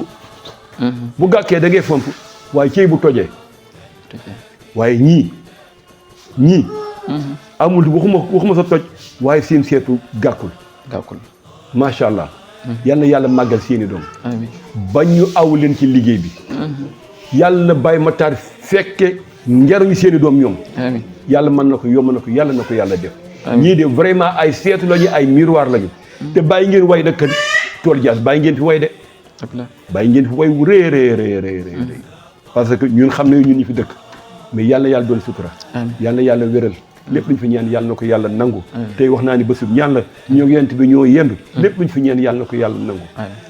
bu gàkkee da ngay fomp waaye cey bu tojee waaye ñii amul waxuma sa toj waaye seen seetu gàkkul macha allah yal na yàlla màggal seeni doom ba ñu aw leen ci liggéey bi yàlla Baye Matar fekke njariñu seeni doom ñoom yàlla mën na ko yomb na ko yàlla na ko yàlla def ñii de vraiment ay seetu lañu ay miroir lañu te bàyyi ngeen way nag tool jaas bàyyi ngeen fi way de bàyyi ngeen fi way wu rëy parce que ñun xam nañu ñun ñu fi dëkk mais yàlla yàlla doon sutura yàlla yàlla wéral lépp luñ fi ñaan yàlla na ko yàlla nangu tey wax naa ni bésub ñaan la ñoo yent bi ñoo yendu lépp luñ fi ñaan yàlla na ko yàlla nangu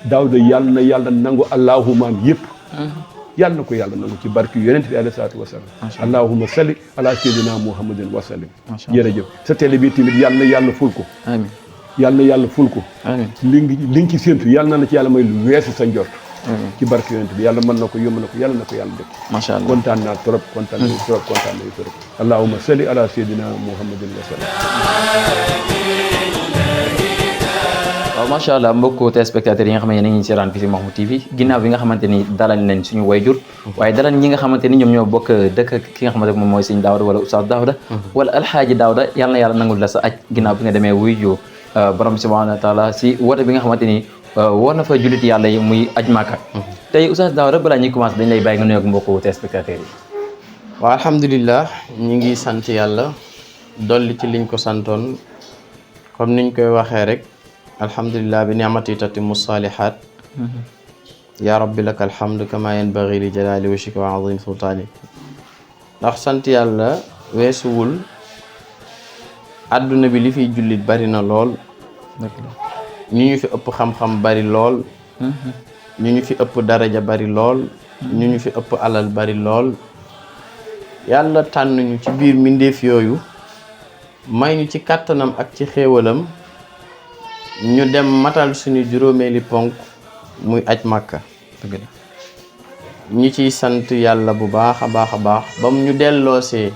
Daouda yàlla na yàlla nangu allahumaam yëpp yàlla na ko yàlla nangu ci barki yonent bi alayhi salaatu wasallam allahumma salli ala sayyidina muhammadin wa sallim jërëjëf sa télé bi tamit yàlla na yàlla ful ko yàlla na yàlla ful ko li nga ci séntu yàlla na la ci yàlla may lu weesu sa njort ci barki yonent bi yàlla mën na ko yomb na ko yàlla na ko yàlla def macha allah kontaan naa trop kontaan naa trop kontaan naa trop allahumma salli ala sayyidina muhammadin wa sallam waaw macha allah mbokku téléspectateurs yi nga xam ne ñu ngi seetaan fii si Mahmoud TV ginnaaw bi nga xamante ni dalal nañ suñu wayjur waaye dalal ñi nga xamante ni ñoom ñoo bokk dëkk ki nga xamante moom mooy sëñ Daouda wala Oustaz Daouda wala alxaaji Daouda yàlla na yàlla nangul la sa aj ginnaaw bi nga demee wuy ju borom bi subhanahu wa taala si woote bi nga xamante ni woo na fa jullit yàlla yi muy aj Màkka tey Oustaz Daouda balaa ñuy commencé dañ lay bàyyi nga nuyoog mbokku téléspectateurs yi waaw alhamdulilah ñu ngi sant yàlla dolli ci liñ ko santoon comme niñ koy waxee rek alhamdulilah bi ni'mati tatimmu salihat ya rabbi laka alhamdu kama yanbaghi li jalali wajhika wa azim sultani ndax sant yàlla weesuwul àdduna bi li fiy jullit bari na lool ñu ñu fi ëpp xam-xam bari lool ñu ñu fi ëpp daraja bari lool ñu ñu fi ëpp alal bari lool yàlla tànn ñu ci biir mbindeef yooyu may ñu ci kàttanam ak ci xéewalam ñu dem matal suñu juróomeeli ponk muy aj màkka ñi ciy sant yàlla bu baax a baax a baax ba mu ñu delloosee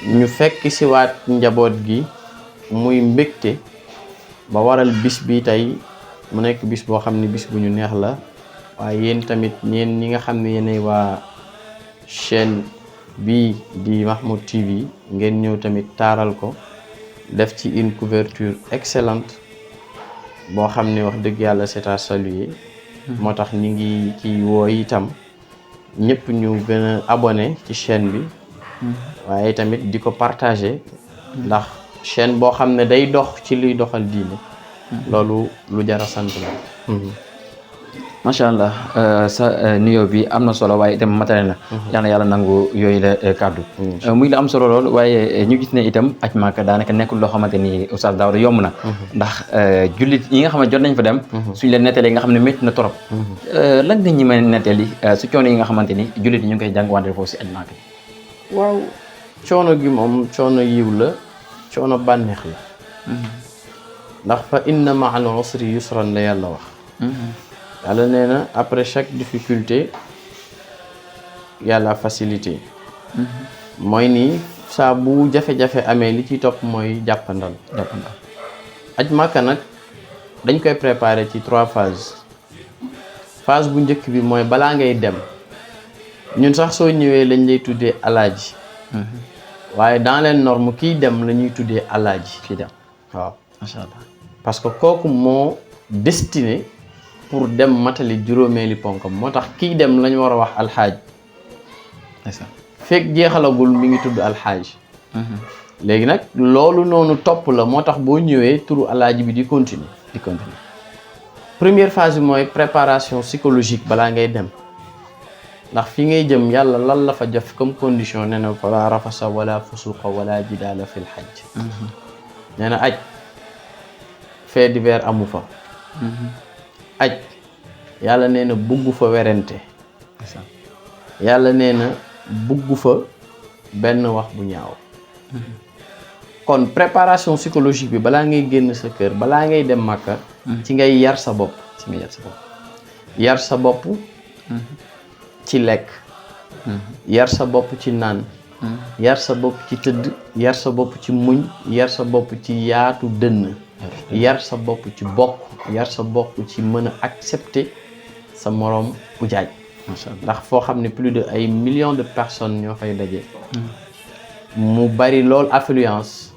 ñu fekk si waat njaboot gi muy mbégte ba waral bis bi tey mu nekk bis boo xam ne bis bu ñu neex la waaye yéen tamit ñeen ñi nga xam ne yéenay waa chaîne bii di Mahmoud TV ngeen ñëw tamit taaral ko def ci une couverture excellente boo xam ne wax dëgg yàlla c'est à saluer moo tax ñi ngi ci woo itam ñëpp ñu gën a abonné ci chaîne bi waaye tamit di ko partager ndax chaîne boo xam ne day dox ci luy doxal diine loolu lu jar a sant la macha allah sa nuyoo bi am na solo waaye itam matale na yal na yàlla nangu yooyu la kàddu muy la am solo lool waaye ñu gis ne itam aj Màkka daanaka nekkul loo xamante ni Oustaz Daouda yomb na ndax jullit yi nga xam ne jot nañ fa dem suñ leen nettalee nga xam ne métti na trop lan nga ñi mën a nettali su coono yi nga xamante ni jullit yi ñu ngi koy jànkuwante foofu si aj Màkka waaw coono gi moom coono yiw la coono bànneex la ndax fa inna ma'al usri yusran la yàlla wax yàlla nee na après chaque difficulté y a la facilité mooy nii saa bu jafe-jafe amee li ci topp mooy jàppandal aj Màkka nag dañ koy préparer ci 3 phases phase bu njëkk bi mooy balaa ngay dem ñun sax soo ñëwee lañ lay tuddee alaaji waaye dans les normes kiy dem la ñuy tuddee alaaji kii dem waaw macha allah parce que kooku moo destiné pour dem matali juróomeeli ponkam moo tax kiy dem lañu war a wax alxaaj fekk jeexalagul mi ngi tudd alxaaj léegi nag loolu noonu topp la moo tax boo ñëwee turu alaaji bi di continuer première phase bi mooy préparation psychologique balaa ngay dem ndax fi ngay jëm yàlla lan la fa def comme condition nee na fala rafasa wala fusuqa wala jidaala fil hajj nee na aj fait divers amu fa aj yàlla nee na bugg fa werante yàlla nee na bugg fa benn wax bu ñaaw kon préparation psychologique bi balaa ngay génn sa kër balaa ngay dem Màkka ci ngay yar sa bopp yar sa bopp ci lekk yar sa bopp ci naan yar sa bopp ci tëdd yar sa bopp ci muñ yar sa bopp ci yaatu dënn yar sa bopp ci bokk yar sa bopp ci mën a accepter sa moroom ujaaj ndax foo xam ne plus de ay millions de personnes ñoo fay daje mu bari lool affluence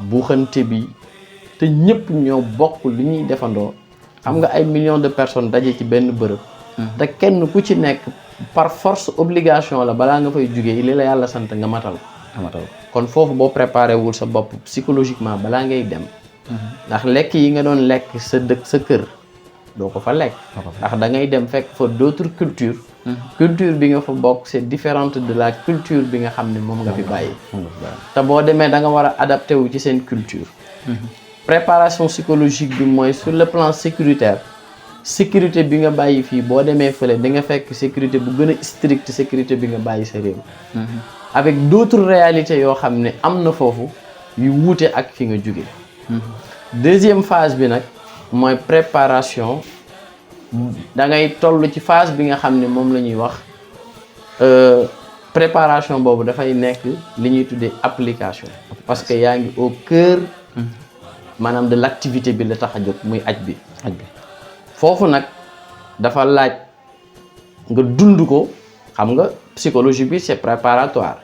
buuxante bi te ñëpp ñoo bokk lu ñuy defandoo xam nga ay millions de personnes daje ci benn bërëb te kenn ku ci nekk par force obligation la balaa nga fay jugee li la yàlla sant nga matal kon foofu boo préparé wul sa bopp psychologiquement balaa ngay dem ndax lekk yi nga doon lekk sa dëkk sa kër doo ko fa lekk ndax da ngay dem fekk fa d'autres cultures culture bi nga fa bokk c'est différente de la culture bi nga xam ne moom nga fi bàyyi te boo demee da nga war a adapté wu ci seen culture préparation psychologique bi mooy sur le plan sécuritaire sécurité bi nga bàyyi fii boo demee fële da nga fekk sécurité bu gën a strict sécurité bi nga bàyyi sa réew avec d'autres réalités yoo xam ne am na foofu yu wuute ak fi nga jóge deuxième phase bi nag mooy préparation da ngay toll ci phase bi nga xam ne moom la ñuy wax préparation boobu dafay nekk li ñuy tuddee application parce que yaa ngi au cœur maanaam de l'activité bi la tax a jóg muy aj bi foofu nag dafa laaj nga dund ko xam nga psychologie bi c'est préparatoire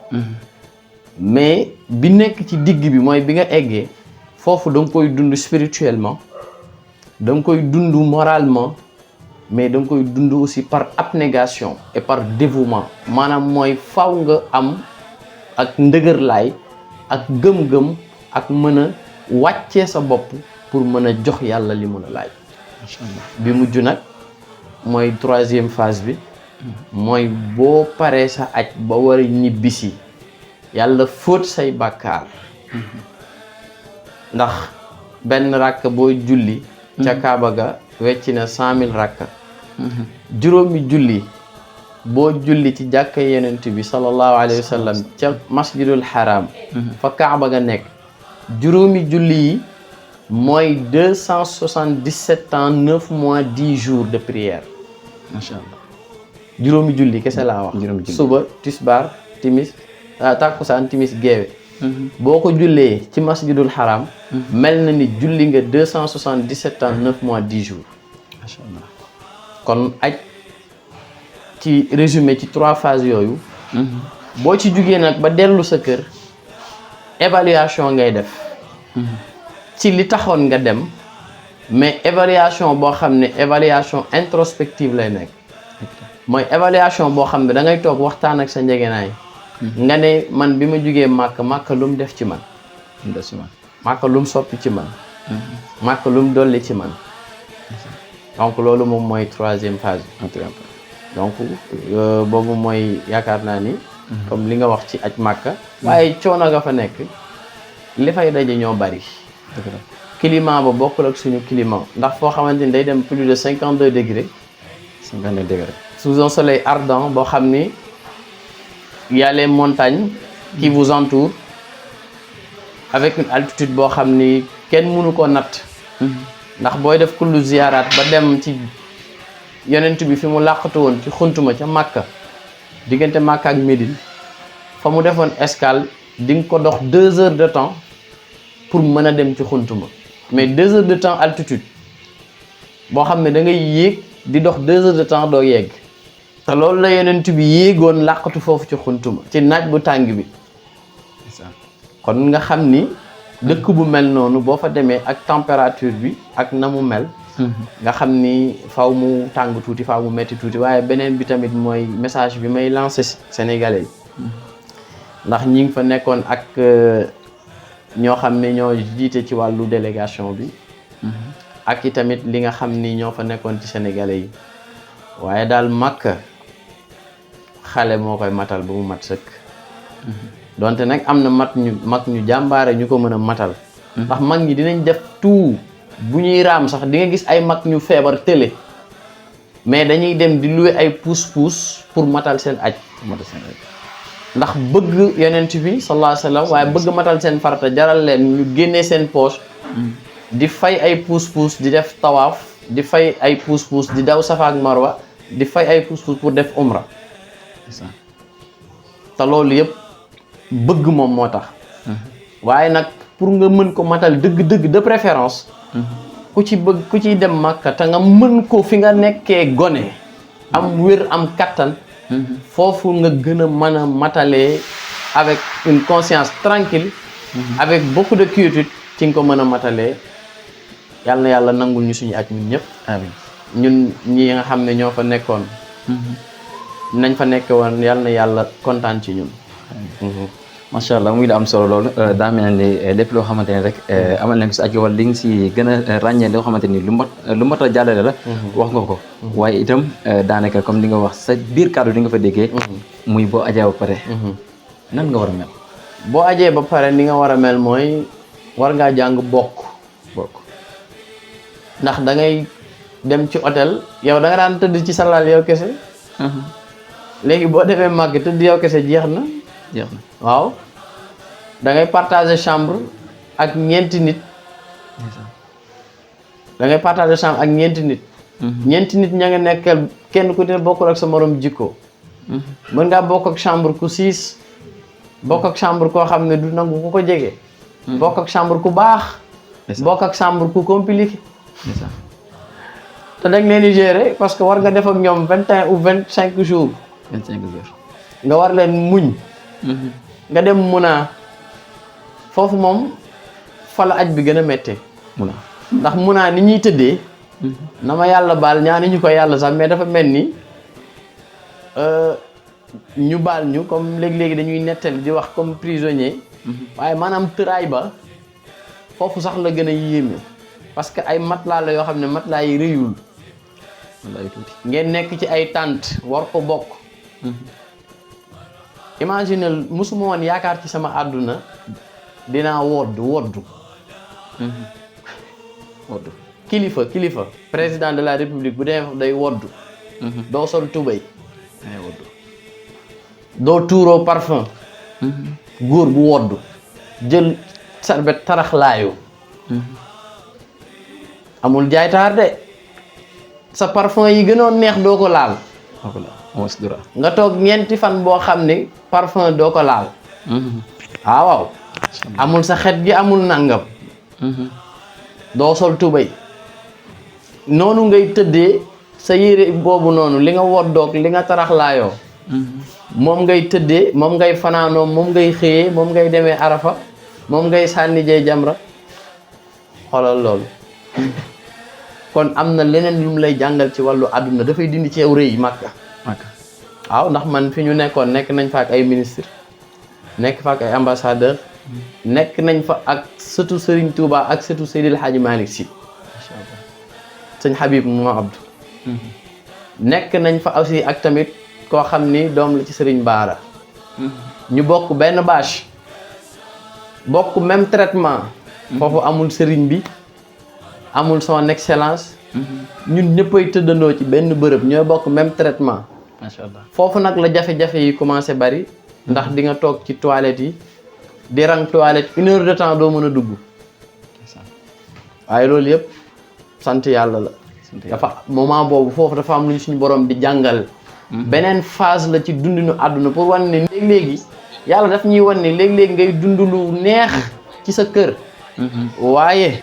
mais bi nekk ci digg bi mooy bi nga eggee foofu da nga koy dund spirituellement da nga koy dund moralement mais da nga koy dund aussi par abnégation et par dévouement maanaam mooy faw nga am ak ndëgërlaay ak gëm-gëm ak mën a wàccee sa bopp pour mën a jox yàlla li mun a laaj bi mujj nag mooy troisième phase bi mooy boo paree sa aj ba war a ñibbisi yàlla fóot say bàkkaar ndax benn rakk boo julli ca Kaaba ga wecci na 100 000 rakk juróomi julli boo julli ci jàkka Yonent bi sallallahu alayhi wa sallam ca masjidul haram fa Kaaba ga nekk juróomi julli yi mooy 277 ans 9 mois 10 jours de prière macha allah juróomi julli kese laa wax suba tisbaar timis takkusaan timis geewe boo ko jullee ci masjidul haram mel na ni julli nga 277 ans 9 mois 10 jours macha allah kon aj ci résumé ci 3 phases yooyu boo ci jugee nag ba dellu sa kër évaluation ngay def ci li taxoon nga dem mais évaluation boo xam ne évaluation introspective lay nekk mooy évaluation boo xam ne da ngay toog waxtaan ak sa njëgënaay nga ne man bi ma jugee màkk lu mu def ci man màkk lu mu soppi ci man màkk lu mu dolli ci man donc loolu moom mooy 3e phase donc boobu mooy yaakaar naa ni comme li nga wax ci aj màkka waaye coono nga fa nekk li fay daje ñoo bari climat ba bokkul ak suñu climat ndax foo xamante ni day dem plus de 52 degrés sous un soleil ardent boo xam ni y a les montagnes qui vous entourent avec une altitude boo xam ni kenn mënu ko natt ndax booy def kullu ziyaaraat ba dem ci Yonent bi fi mu làqatu woon ci xuntuma ca Màkka diggante Màkka ak Médine fa mu defoon escale di nga ko dox 2 heures de temps pour mën a dem ci xuntuma mais 2 heures de temps altitude boo xam ne da ngay yéeg di dox 2 heures de temps doo yegg te loolu la Yonent bi yéegoon làqatu foofu ci xuntuma ci naaj bu tàng bi kon nga xam ni dëkk bu mel noonu boo fa demee ak température bi ak na mu mel nga xam ni faaw mu tàng tuuti faaw mu metti tuuti waaye beneen bi tamit mooy message bi may lancé Sénégalais yi ndax ñi ngi fa nekkoon ak ñoo xam ne ñoo jiite ci wàllu délégation bi ak i tamit li nga xam ni ñoo fa nekkoon ci Sénégalais yi waaye daal Makka xale moo koy matal ba mu mat sëkk donte nag am na mag ñu jàmbaare ñu ko mën a matal ndax mag ñi dinañ def tout bu ñuy raam sax di nga gis ay mag ñu feebar télé mais dañuy dem di louer ay pousse-pousse pour matal seen aj ndax bëgg Yonent bi sallallahu alayhi wa sallam waaye bëgg matal seen farata jaral leen ñu génnee seen poche di fay ay pousse-pousse di def tawaaf di fay ay pousse-pousse di daw Safa ak Marwa di fay ay pousse-pousse pour def umra te loolu yëpp bëgg moom moo tax waaye nag pour nga mën ko matal dëgg-dëgg de préférence ku ciy dem Makka te nga mën ko fi nga nekkee gone am wér am kattan foofu nga gën a mën a matalee avec une conscience tranquille avec beaucoup de quiétude ci nga ko mën a matalee yàlla na yàlla nangul ñu suñu aj ñun ñëpp amiin ñun ñi nga xam ne ñoo fa nekkoon nañ fa nekke woon yàlla na yàlla kontaan ci ñun macha allah muy la am solo loolu daa mel ni lépp loo xamante ni rek amal nañ ko si aju wala li nga si gën a ràññee loo xamante ni lu mat a jàllale la wax nga ko waaye itam daanaka comme li nga wax sa biir kàddu di nga fa déggee muy boo ajee ba pare nan nga war a mel boo ajee ba pare ni nga war a mel mooy war ngaa jàng bokk ndax da ngay dem ci hôtel yow da nga daan tëdd ci sa lal yow kese léegi boo demee màgg tëdd yow kese jeex na waaw da ngay partager chambre ak ñeenti nit ñeenti nit ña nga nekkal kenn ku ne bokkul ak sa morom jikko mën ngaa bokk ak chambre ku siis bokk ak chambre koo xam ne du nangu ku ko jege bokk ak chambre ku baax bokk ak chambre ku compliqué te dañ leen di gérer parce que war nga def ak ñoom 21 ou 25 jours nga war leen muñ nga dem Muna foofu moom fa la aj bi gën a méttee ndax Muna ni ñuy tëddee na ma yàlla baal ñaani ñu ko yàlla sax mais dafa mel ni ñu baal ñu comme léegi-léegi dañuy nettali di wax comme prisonnier waaye maanaam tëraay ba foofu sax la gën a yéeme parce que ay matelas la yoo xam ne matelas yi rëyul ngeen nekk ci ay tente war ko bokk imagine musuma woon yaakaar ci sama àdduna dinaa woddu woddu kilifa président de la république bu dee day woddu doo sol tubéy day woddu doo tuuroo parfum góor bu woddu jël sarbet tarax laayoo amul jaaytaar de sa parfum yi gënoon neex doo ko laal nga toog ñeenti fan boo xam ne parfum doo ko laal waaw amul sa xet gi amul nangam doo sol tubéy noonu ngay tëddee sa yére boobu noonu li nga woddoog li nga taraxlaayoo moom ngay tëddee moom ngay fanaanoo moom ngay xëyee moom ngay demee arafa moom ngay sànni jee jamra xoolal loolu kon am na leneen lu mu lay jàngal ci wàllu àdduna dafay dindi ci yow rëy Makka waaw ndax man fi ñu nekkoon nekk nañ fa ak ay ministre nekk fa ak ay ambassadeur nekk nañ fa ak sëtu Serigne Touba ak sëtu Seydil Hadji Malick Sy sëñ Habib Mouma Abdou nekk nañ fa aussi ak tamit koo xam ni doom la ci Serigne Baara ñu bokk benn bâche bokk même traitement foofu amul Serigne bi amul son excellence ñun ñëppay tëddandoo ci benn bërëb ñooy bokk même traitement macha allah foofu nag la jafe-jafe yi commencé bari ndax di nga toog ci toilette yi di rang toilette 1 heure de temps doo mën a dugg waaye loolu yëpp sant yàlla la dafa moment boobu foofu dafa am lu ñu suñu borom di jàngal beneen phase la ci dundinu àdduna pour wan ne léegi yàlla daf ñuy wan ne léegi ngay dund lu neex ci sa kër waaye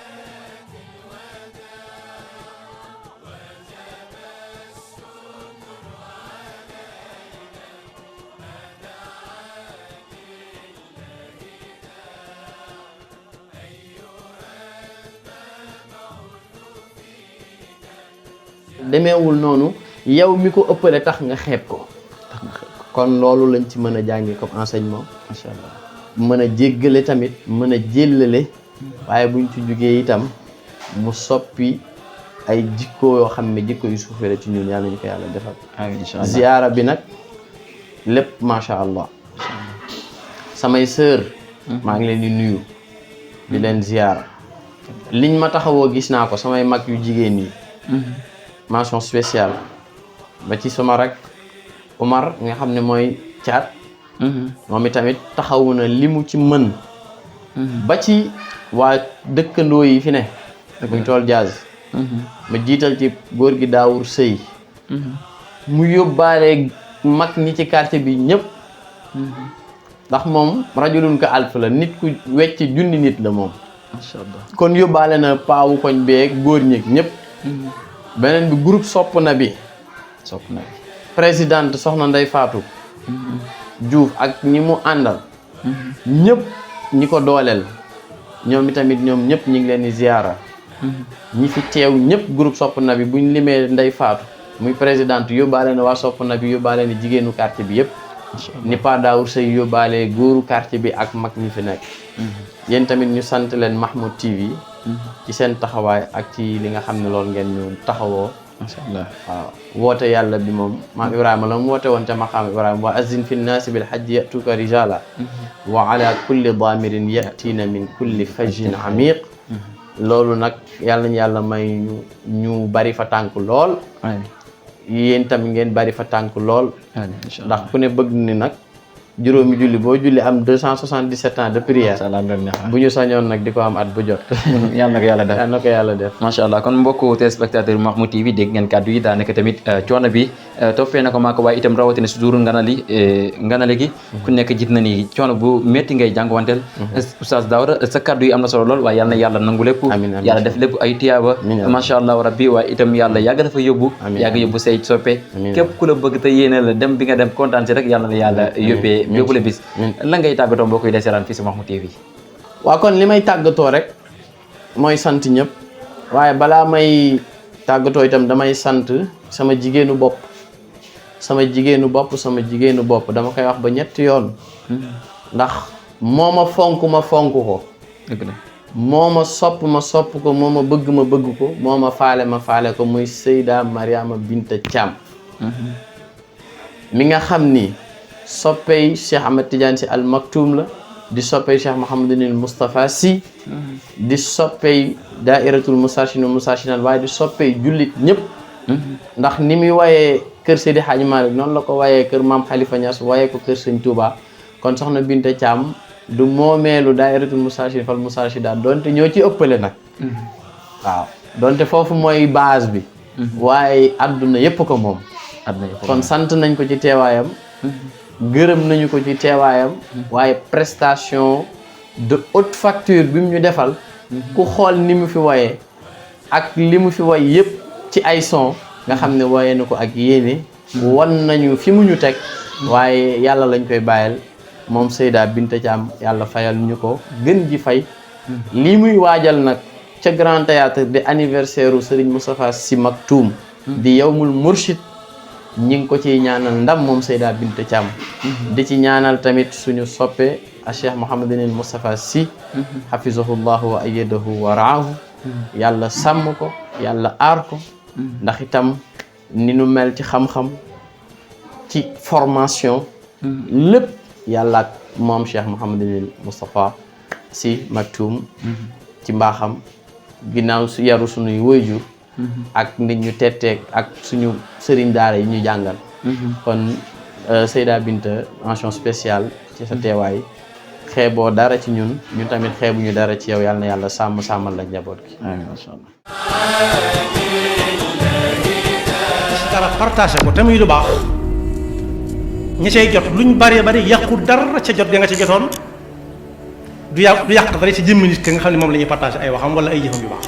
demeewul noonu yow mi ko ëppale tax nga xeeb ko kon loolu lañ ci mën a jàngi comme enseignement macha allah mën a jéggale tamit mën a jéllale waaye buñ ci jógee itam mu soppi ay jikko yoo xam ne jikko yu suufee la ci ñun yàlla ñu ko yàlla defal ziyaara bi nag lépp macha allah samay sœur maa ngi leen di nuyu di leen ziyaara liñ ma taxawoo gis naa ko samay mag yu jigéen yi mention spéciale ba ci sama rek Omar nga xam ne mooy caat moom itamit taxawu na li mu ci mën ba ci waa dëkkandoo yi fi ne muy tool jazz ma jiital ci góor gi Daawur Sëy mu yóbbaale mag ñi ci quartier bi ñëpp ndax moom rajulun ka alf la nit ku wecc junni nit la moom masha Allah kon yóbbaale na paawu koñ beeg góor ñeeg ñëpp beneen bi groupe sopp na bi présidente soxna Ndey Faatu Diouf ak ñi mu àndal ñëpp ñi ko dooleel ñoom itamit ñoom ñëpp ñi ngi leen di ziyaara ñi fi teew ñëpp groupe sopp na bi buñ limee Ndey Faatu muy présidente yóbbaale na waa sopp na bi yóbbaale na jigéenu quartier bi yëpp ni Pa Daawur Sëy yóbbaale góoru quartier bi ak mag ñi fi nekk yéen tamit ñu sant leen Mahmoud TV ci seen taxawaay ak ci li nga xam ne loolu ngeen ñu taxawoo masha Allah waaw woote yàlla bi moom maam Ibrahima la mu woote woon ca maqaam Ibrahima wa azin fi nnaasi bil hajji yatuuka rijala wa ala kulli daamirin yatiina min kulli fajjin amiq loolu nag yàlla nañu yàlla may ñu bari fa tànk lool yéen tamit ngeen bari fa tànk lool ndax ku ne bëgg ni nag juróomi julli boo julli am 277 ans de prière bu ñu sañoon nag di ko am at bu jot yàlla na ko yàlla def yàlla na ko yàlla def macha allah kon mbokku téléspectateur Mahmoud TV dégg ngeen kàddu yi daanaka tamit coono bi toppee na ko maa ko waaye itam rawatina si duuru nganale gi ku nekk jit na ni coono bu métti ngay jànkuwanteel oustaz Daouda sa kàddu yi am na solo lool waaye yàlla na yàlla nangu lépp yàlla def lépp ay tiyaaba macha allah rabbi waaye itam yàlla yàgg dafa yóbbu yàgg yóbbu say soppe képp ku la bëgg te yéene la dem bi nga dem kontaan si rek yàlla na yàlla yóbbee yóbbu la bis la ngay tàggatoo mbokk yi day seetaan fii si Mahmoud TV waaw kon li may tàggatoo rek mooy sant ñëpp waaye balaa may tàggatoo itam damay sant sama jigéenu bopp sama jigéenu bopp dama koy wax ba ñetti yoon ndax moo ma fonk ko dëgg la moo ma sopp ko moo ma bëgg ko moo ma faale ko muy Seyda Mariama Binta Thiam mi nga xam ni soppey Cheikh Ahmed Tidiane Sy Al Maktoum la di soppey Cheikh Mouhamadinil Moustapha Sy di soppey daairatul Moustarchidine Moustarchidaat waaye di soppey jullit ñëpp ndax ni muy wayee kër Seydi Hadji Malick noonu la ko wayee kër Maam Khalifa Niass wayee ko kër Sëñ Touba kon soxna Binta Thiam du moomeelu daairatul Moustarchidine fal Moustarchidaat donte ñoo ci ëppale nag waaw donte foofu mooy base bi waaye adduna yëpp ko moom kon sant nañ ko ci teewaayam gërëm nañu ko ci teewaayam waaye prestation de haute facture bi mu ñu defal ku xool ni mu fi woyee ak li mu fi woy yëpp ci ay son nga xam ne woyee na ko ak yéene wan nañu fi mu ñu teg waaye yàlla lañ koy bàyyil moom Seyda Binta Thiam yàlla fayal ñu ko gën ji fay lii muy waajal nag ca Grand Théâtre di anniversaire u Serigne Moustapha Sy Maktoum di Yawmul Mourchid ñi ngi ko ciy ñaanal ndam moom Seyda Binta Thiam di ci ñaanal tamit suñu soppe a Cheikh Mouhamadinil Moustapha Sy hafizahullahu wa ayyadahu wa raahu yàlla sàmm ko yàlla aar ko ndax itam ni nu mel ci xam-xam ci formation lépp yàlla ak moom Cheikh Mouhamadinil Moustapha Sy Maktoum ci mbaaxam ginnaaw su yaru suñuy waajur ak nit ñu tetteeg ak suñu sëriñ daara yi ñu jàngal kon Seyda Binta mention spéciale ci sa teewaay xeeboo dara ci ñun tamit xeebuñu dara ci yow yàlla na yàlla sàmmal la njaboot gi amiin masha Allah dara partagé ko tamit lu baax ñi cay jot luñ bari yàqu dara ca jot ga nga ca jotoon du yàq dara ci jëmmi nit ki nga xam ne moom la ñuy partagé ay waxam wala ay jëfam yu baax